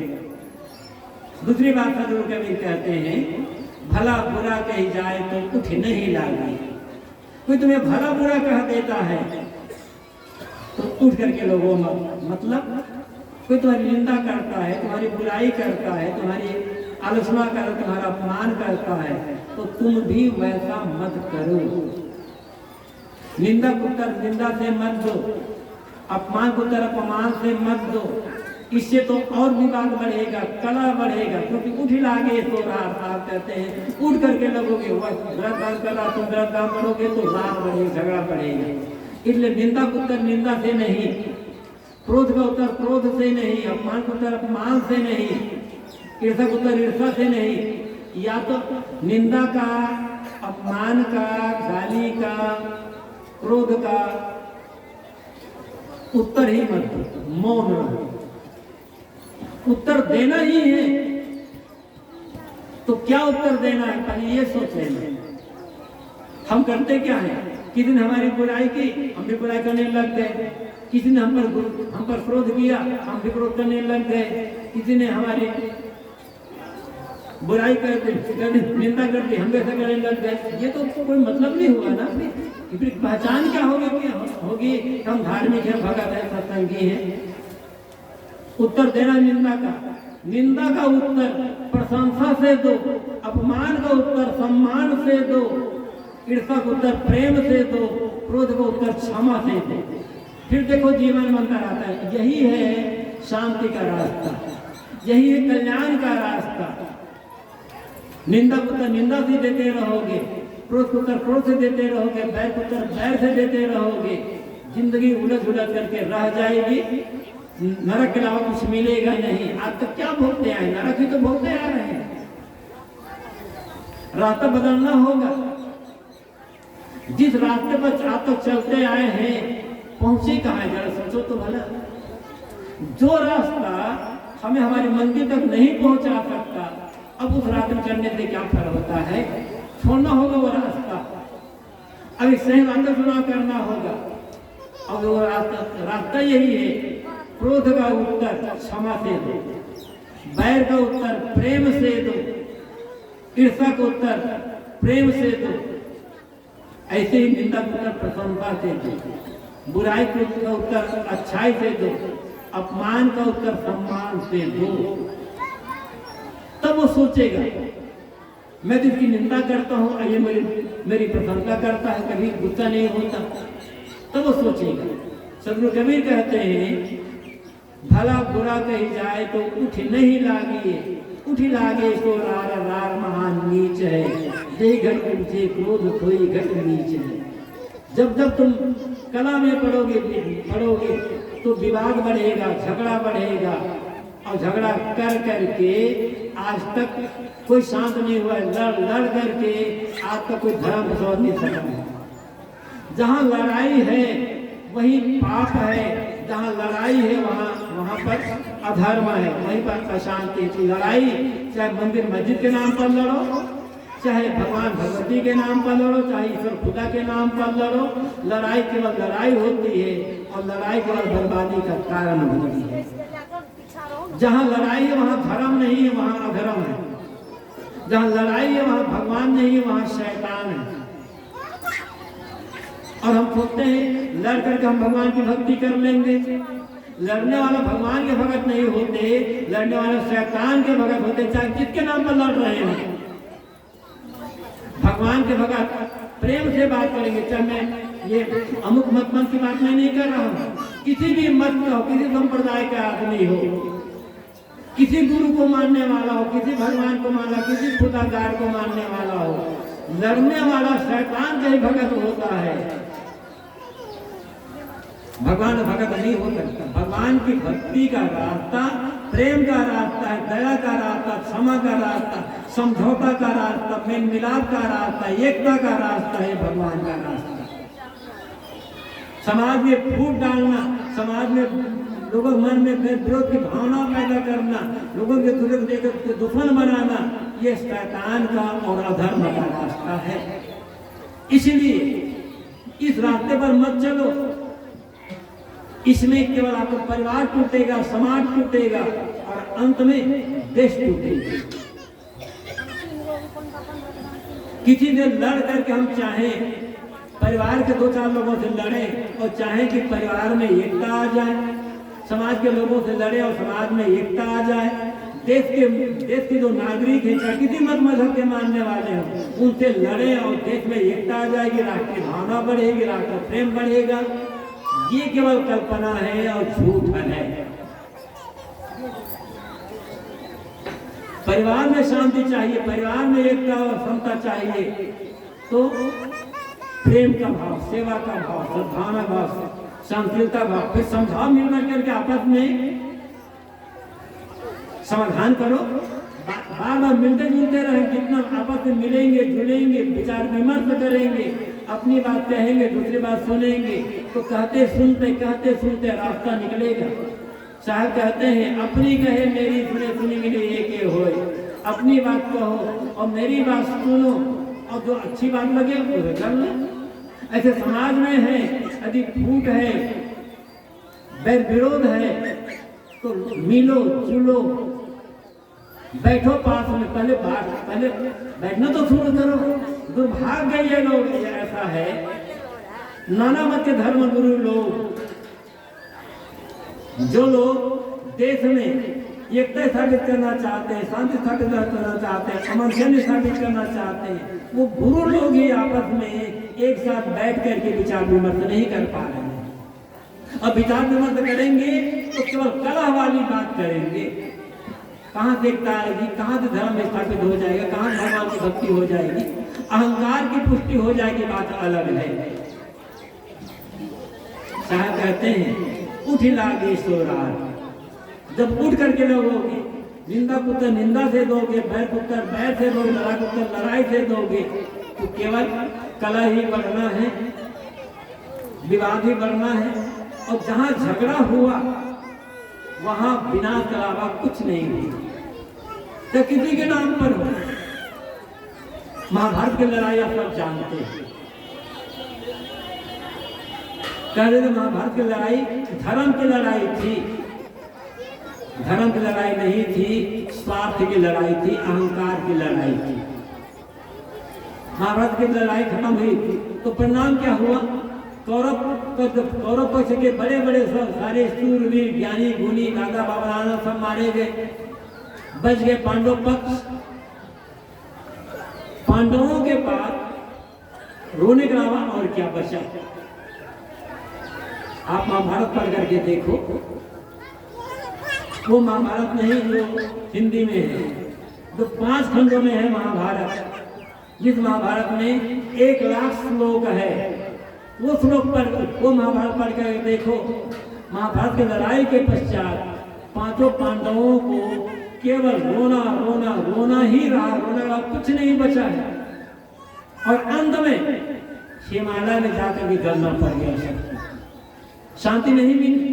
दूसरी बात सदगुरु कबीर कहते हैं भला बुरा कही जाए तो उठ नहीं लागे। कोई तुम्हें भला बुरा कह देता है तो उठ करके लोगों में, मतलब कोई तुम्हारी निंदा करता है, तुम्हारी बुराई करता है, तुम्हारी आलोचना कर, तुम्हारा अपमान करता है, तो तुम भी वैसा मत करो। निंदा को उत्तर निंदा से मत दो, अपमान को उत्तर अपमान से मत दो। इससे तो और विवाद बढ़ेगा, कला बढ़ेगा, क्योंकि उठ लागे तो रात आप कहते हैं, उठ करके लगोगे व्रत दान कर रहा, तुम व्रत दान करोगे तो रात बढ़ेगा, झगड़ा बढ़ेगा। इसलिए निंदा को उत्तर निंदा से नहीं, क्रोध का उत्तर क्रोध से नहीं, अपमान का उत्तर अपमान से नहीं, ईर्ष्या का उत्तर ईर्ष्या से नहीं। या तो निंदा का, अपमान का, गाली का, क्रोध का उत्तर ही मत दो, मौन रहो। उत्तर देना ही है तो क्या उत्तर देना है, पहले ये सोच लेना। हम करते क्या है, किसी ने हमारी बुराई की, हम भी बुराई करने लग गए। किसी ने हम पर क्रोध किया, हम भी क्रोध करने लग गए। किसी ने हमारी बुराई करते, निंदा करते, हम वैसा करने लग गए। ये तो कोई मतलब नहीं हुआ ना। फिर पहचान क्या होगी, होगी हम धार्मिक है, भगत है, सत्संगी है। उत्तर देना निंदा का उत्तर प्रशंसा से दो, अपमान का उत्तर सम्मान से दो, ईर्ष्या का उत्तर प्रेम से दो, क्रोध का उत्तर क्षमा से दो। फिर देखो जीवन बनता रहता है। यही है शांति का रास्ता, यही है कल्याण का रास्ता। निंदा को उत्तर निंदा से देते रहोगे, क्रोध को उत्तर क्रोध से देते रहोगे, बैर को उत्तर बैर से देते रहोगे, जिंदगी उलझ करके रह जाएगी। नरक के अलावा कुछ मिलेगा नहीं। आज तक क्या भोगते आए, नरक ही तो भोगते आ रहे हैं। रास्ता बदलना होगा। जिस रास्ते पर आप तक चलते आए हैं, पहुंचे कहाँ है, जरा सोचो तो भला। जो रास्ता हमें हमारी मंजिल तक नहीं पहुंचा सकता, अब उस रास्ते में चलने से क्या फर्क होता है। छोड़ना होगा वो रास्ता, अभी सही रास्ता चुनाव करना होगा। अब वो रास्ता यही है, क्रोध का उत्तर क्षमा से दो, बैर का उत्तर प्रेम से दो, ईर्ष्या का उत्तर प्रेम से दो, ऐसे ही निंदा का उत्तर प्रशंसा से दो, बुराई का उत्तर अच्छाई से दो, अपमान का उत्तर सम्मान से दो। तब वो सोचेगा मैं जिसकी निंदा करता हूँ ये मेरी प्रशंसा करता है, कभी गुस्सा नहीं होता, तब वो सोचेगा। सदगुरु कबीर कहते हैं भला बुरा कही जाए तो उठ नहीं लागे, उठ लागे तो रार महान नीच है, जे घट ऊंचे क्रोध कोई घट नीच है। जब जब तुम कला में पढ़ोगे तो विवाद बढ़ेगा, झगड़ा बढ़ेगा, और झगड़ा कर करके आज तक कोई शांत नहीं हुआ। लड़ करके आज तक कोई धर्म समझ नहीं सका। जहाँ लड़ाई है वही पाप है, जहाँ लड़ाई है वहाँ वहां पर अधर्म है, वहीं पर अशांति की लड़ाई, चाहे मंदिर मस्जिद के नाम पर लड़ो, चाहे भगवान भगवती के नाम पर लड़ो, चाहे ईश्वर खुदा के नाम पर लड़ो, लड़ाई केवल लड़ाई होती है और लड़ाई केवल बर्बादी का कारण होती है। जहाँ लड़ाई है वहाँ धर्म नहीं है, वहाँ अधर्म है। जहाँ लड़ाई है वहाँ भगवान नहीं है, वहाँ शैतान है। और हम सोचते हैं लड़ करके हम भगवान की भक्ति कर लेंगे। लड़ने वाला भगवान के भगत नहीं होते, लड़ने वाले शैतान के भगत होते, चाहे किसके नाम पर लड़ रहे हैं। भगवान के भगत प्रेम से बात करेंगे। चाहे मैं ये अमुक मत की बात मैं नहीं कर रहा हूँ, किसी भी मत का हो, किसी संप्रदाय का आदमी हो, किसी गुरु को मानने वाला हो, किसी भगवान को मानना, किसी खुदागार को मानने वाला हो, लड़ने वाला शैतान का ही भगत होता है, भगवान भगत नहीं हो सकता। भगवान की भक्ति का रास्ता प्रेम का रास्ता है, दया का रास्ता, क्षमा का रास्ता, समझौता का रास्ता, मेल मिलाप का रास्ता, एकता का रास्ता है भगवान का रास्ता। समाज में फूट डालना, समाज में लोगों के मन में विरोध की भावना पैदा करना, लोगों के दूसरे को लेकर दुश्मन बनाना, ये शैतान का और अधर्म का रास्ता है। इसलिए इस रास्ते पर मत चलो। इसमें केवल आपका परिवार टूटेगा, समाज टूटेगा और अंत में देश टूटेगा। किसी से लड़ करके हम चाहें परिवार के 2-4 लोगों से लड़ें और चाहें कि परिवार में एकता आ जाए, समाज के लोगों से लड़े और समाज में एकता आ जाए, देश के जो नागरिक हैं, चाहे किसी मत मजहब के मानने वाले हैं, उनसे लड़े और देश में एकता आ जाएगी, राष्ट्रीय भावना बढ़ेगी, राष्ट्रीय प्रेम बढ़ेगा। ये केवल कल्पना है और झूठ है। परिवार में शांति चाहिए, परिवार में एकता और समता चाहिए, तो प्रेम का भाव, सेवा का भाव, सद्भावना भाव, शांतिलता भाव, फिर समझाओ, मिलकर करके आपस में समाधान करो। बार बार मिलते जुलते रहें, जितना आपस में मिलेंगे जुलेंगे, विचार विमर्श करेंगे, अपनी बात कहेंगे, दूसरी बात सुनेंगे, तो कहते सुनते रास्ता निकलेगा। साहब कहते हैं अपनी कहे मेरी सुने, सुनी मिले एक होए। अपनी बात कहो और मेरी बात सुनो और जो अच्छी बात लगे वो कर लो। ऐसे समाज में है, यदि फूट है, बैर विरोध है, तो मिलो जुलो, बैठो पास में, पहले बैठना तो शुरू करो। दुर्भाग्य ये लोग ऐसा है, नाना मत के धर्म गुरु लोग, जो लोग देश में एकता स्थापित करना चाहते हैं, शांति स्थापित करना चाहते हैं, अमन स्थापित करना चाहते हैं, वो गुरु लोग ही आपस में एक साथ बैठ करके विचार विमर्श नहीं कर पा रहे हैं। अब विचार विमर्श करेंगे तो केवल कलह वाली बात करेंगे। कहाँ से एकता आएगी, कहाँ से धर्म स्थापित हो जाएगा, कहाँ भगवान की भक्ति हो जाएगी, अहंकार की पुष्टि हो जाएगी, बात अलग है। साहब कहते हैं उठ लागे सोरार। जब उठ करके लोगोगे, निंदा पुत्र निंदा से दोगे, बैर पुत्र बैर से दोगे, लड़ाई पुत्र लड़ाई से दोगे, तो केवल कलह ही बढ़ना है, विवाद ही बढ़ना है। और जहाँ झगड़ा हुआ वहां विनाश के अलावा कुछ नहीं हुआ, तो किसी के नाम पर हो। महाभारत की लड़ाई आप सब जानते हैं। कह रहे थे महाभारत की लड़ाई धर्म की लड़ाई थी, धर्म की लड़ाई नहीं थी, स्वार्थ की लड़ाई थी, अहंकार की लड़ाई थी। महाभारत की लड़ाई खत्म हुई तो परिणाम क्या हुआ? कौरव पक्ष के बड़े बड़े सारे सूरवीर ज्ञानी गुणी दादा बाबा नाना सब मारे गए, बच गए पांडव पक्ष। पांडवों के पास रोने के अलावा और क्या बचा? आप महाभारत पढ़ करके देखो, वो महाभारत नहीं जो हिंदी में है, जो 5 खंडों में है महाभारत, जिस महाभारत में 1 लाख श्लोक है, वो श्लोक पर वो महाभारत पढ़ कर देखो। महाभारत की लड़ाई के पश्चात 5 पांडवों को केवल रोना रोना रोना ही रहा, रोने वाला कुछ नहीं बचा है। और अंत में हिमालय में जाकर भी गलना पड़ गया, सब शांति नहीं मिली।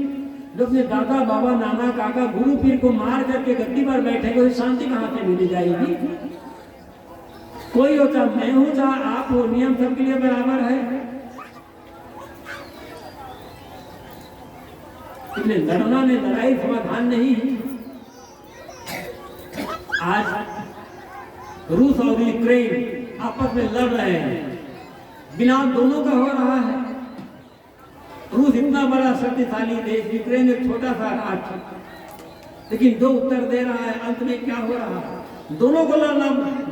जो अपने दादा बाबा नाना काका गुरु पीर को मार करके गद्दी पर बैठेंगे, उसे शांति कहाँ से मिल जाएगी? कोई हो, चाहे मैं हूं चाहे आप हो, नियम सबके लिए बराबर है। इसलिए लड़ना में लड़ाई समाधान नहीं है। आज रूस और यूक्रेन आपस में लड़ रहे हैं, बिना दोनों का हो रहा है। रूस इतना बड़ा शक्तिशाली देश, यूक्रेन एक छोटा सा राष्ट्र, लेकिन दो उत्तर दे रहा है। अंत में क्या हो रहा है? दोनों को लड़ना,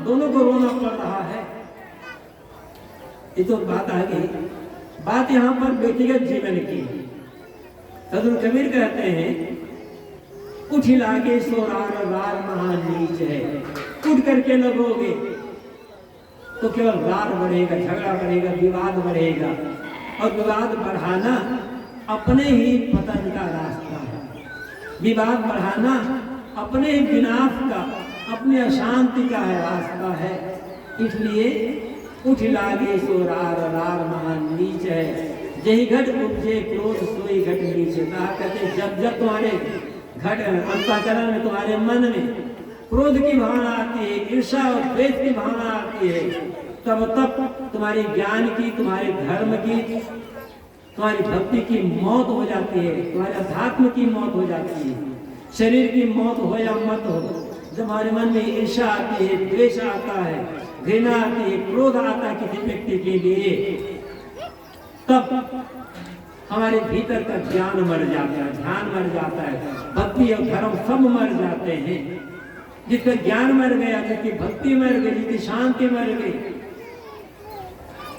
दोनों को रोना पड़ रहा है। ये तो बात आ गई। बात यहाँ पर व्यक्तिगत जीवन की। सदगुरु कबीर कहते हैं, उठ लागे सो रार रार महान नीच है। उठ करके लगोगे तो केवल रार बढ़ेगा, झगड़ा बढ़ेगा, विवाद बढ़ेगा, और विवाद बढ़ाना अपने ही पतन का रास्ता है। विवाद बढ़ाना अपने ही विनाश का, अपने अशांति का है रास्ता है। इसलिए उठ लागे सो रार रार महान नीच है। यही घट उपजे क्रोध सोई घट नीचे। कहते जब जब तुम्हारे घट अंतःकरण में, तुम्हारे मन में क्रोध की भावना आती है, ईर्ष्या और द्वेष की भावना आती है, तब तब तुम्हारी ज्ञान की, तुम्हारे धर्म की, तुम्हारी भक्ति की मौत हो जाती है, तुम्हारे अध्यात्म की मौत हो जाती है। शरीर की मौत हो या मत हो, जब हमारे मन में ईर्ष्या आती है, द्वेष आता है, घृणा आती है, क्रोध आता है किसी व्यक्ति के लिए, तब हमारे भीतर का ज्ञान मर जाता है, ध्यान मर जाता है, भक्ति और धर्म सब मर जाते हैं। जिसका ज्ञान मर गया, जिसकी भक्ति मर गई, जिसकी शांति मर गई,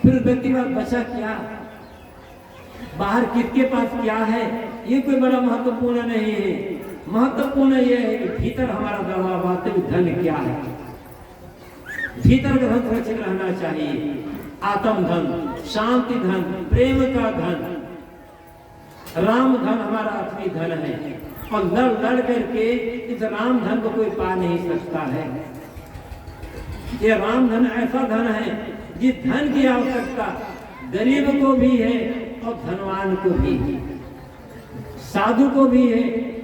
फिर व्यक्ति का बचा क्या? बाहर किसके पास क्या है, ये कोई बड़ा महत्वपूर्ण नहीं है। महत्वपूर्ण यह है कि भीतर हमारा दबा वास्तविक धन क्या है। भीतर का धन सुरक्षित रहना चाहिए। आत्म धन, शांति धन, प्रेम का धन, राम धन हमारा असली धन है। और लड़ लड़ करके इस राम धन को कोई पा नहीं सकता है। ये राम धन ऐसा धन है जिस धन की आवश्यकता गरीब को भी है और धनवान को भी है, साधु को भी है,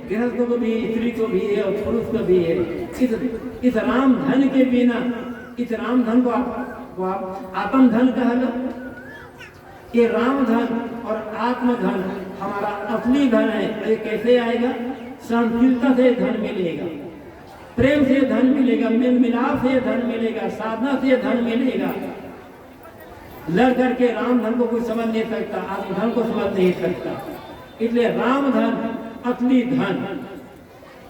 गृहस्थ को भी, स्त्री को भी है और पुरुष को भी है। इस राम धन के बिना, इस राम धन को आप आत्म धन कह लो। ये राम धन और आत्म धन हमारा असली धन है। ये कैसे आएगा? सहनशीलता से धन मिलेगा, प्रेम से धन मिलेगा, मेल मिलाप से धन मिलेगा, साधना से धन मिलेगा। लड़ करके राम धन को कोई समझ नहीं सकता, आत्म धन को समझ नहीं सकता। इसलिए राम धन असली धन,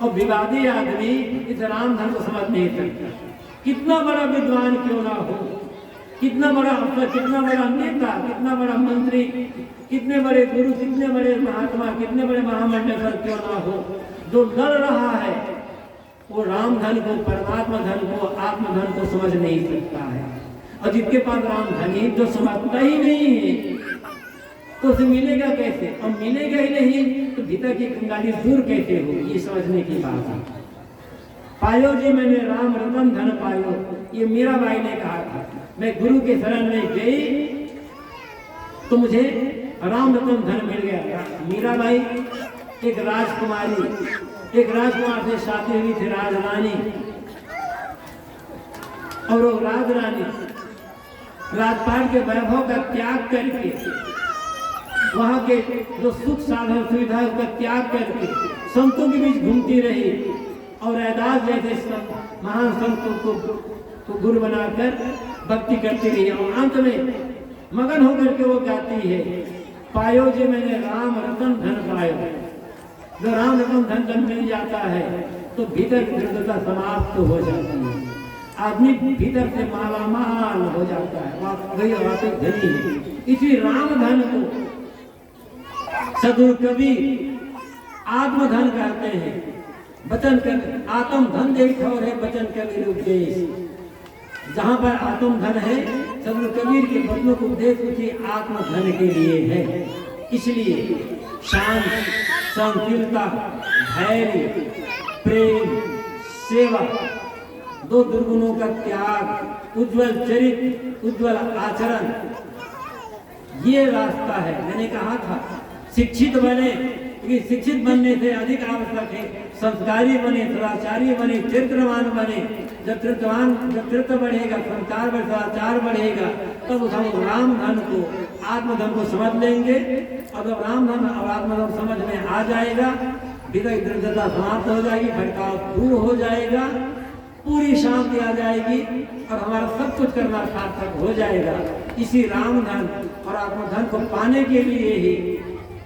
और विवादी आदमी इस राम धन को समझ नहीं सकता। कितना बड़ा विद्वान क्यों ना हो, कितना बड़ा अफसर, कितना बड़ा नेता, कितना बड़ा मंत्री, कितने बड़े गुरु, कितने बड़े महात्मा, कितने बड़े महामंडलेश्वर क्यों ना हो, जो लड़ रहा है वो राम धन को, परमात्मा धन को, आत्म धन को समझ नहीं सकता है। और जिसके पास राम धन ही जो समझता ही नहीं है, तो उसे मिलेगा कैसे? और मिलेगा ही नहीं तो भीतर की कंगाली दूर कैसे हो, ये समझने की बात है। पायो जी मैंने राम रतन धन पायो, ये मीराबाई ने कहा था। मैं गुरु के शरण में गई तो मुझे राम रतन धन मिल गया। मीराबाई एक राजकुमारी, एक राजकुमार से शादी हुई थी, राजरानी। और वो राजरानी राजपाट के वैभव का त्याग करके, वहां के जो सुख साधन सुविधा उसका त्याग करके संतों के बीच घूमती रही और रैदास जैसे महान संतों को गुरु बनाकर भक्ति करती रही। और अंत में मगन होकर के वो गाती है, पायो जी मैंने राम रतन धन पायो। जो राम रतन धन जब मिल जाता है तो भीतर की दृढ़ता समाप्त हो जाती है, आदमी भीतर से मालामाल हो जाता है, वही वास्तविक धनी है। इसी राम धन को सदगुरु कबीर आत्मधन कहते हैं। वचन कर आत्म धन देखो है वचन कबीर उपदेश। जहाँ पर आत्म धन है, सदगुरु कबीर के वचनों को उपदेश उसी आत्म धन के लिए है। इसलिए शांत, सहनशीलता, धैर्य, प्रेम, सेवा, दो दुर्गुणों का त्याग, उज्जवल चरित्र, उज्जवल आचरण, ये रास्ता है। मैंने कहा था शिक्षित बने कि शिक्षित बनने से अधिक आवश्यक है संस्कारी बने, सदाचारी बने, चरित्रवान बने। जब चरित्र बढ़ेगा, संस्कार बढ़, सदाचार बढ़ेगा, तब हम राम धन को, आत्मधन को समझ लेंगे। और जब राम धन और आत्मधन समझ में आ जाएगा, विदय दृढ़ता समाप्त हो जाएगी, भटकाव दूर हो जाएगा, पूरी शांति आ जाएगी और हमारा सब कुछ करना सार्थक हो जाएगा। इसी राम धन और आत्मधन को पाने के लिए ही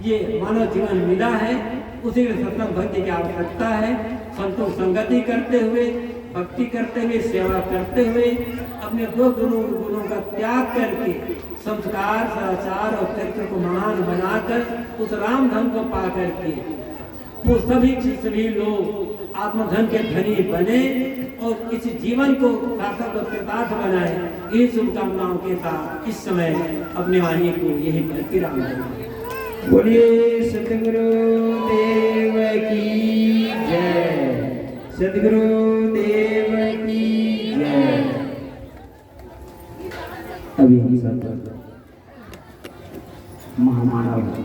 ये मानव जीवन मिला है। उसी के सत्संग भक्ति की आवश्यकता है। संतों संगति करते हुए, भक्ति करते हुए, सेवा करते हुए, अपने दो गुणों का त्याग करके संस्कार, सदाचार और चरित्र को महान बनाकर उस राम धन को पा करके वो सभी लोग आत्मधन के धनी बने और इस जीवन को सार्थक और कृतार्थ बनाए। इन शुभकामनाओं के साथ इस समय अपने वाणी को यही विराम देंगे। बोलिए सतगुरु देव की जय, सतगुरु देव की जय। अभी हम सब मानवतावादी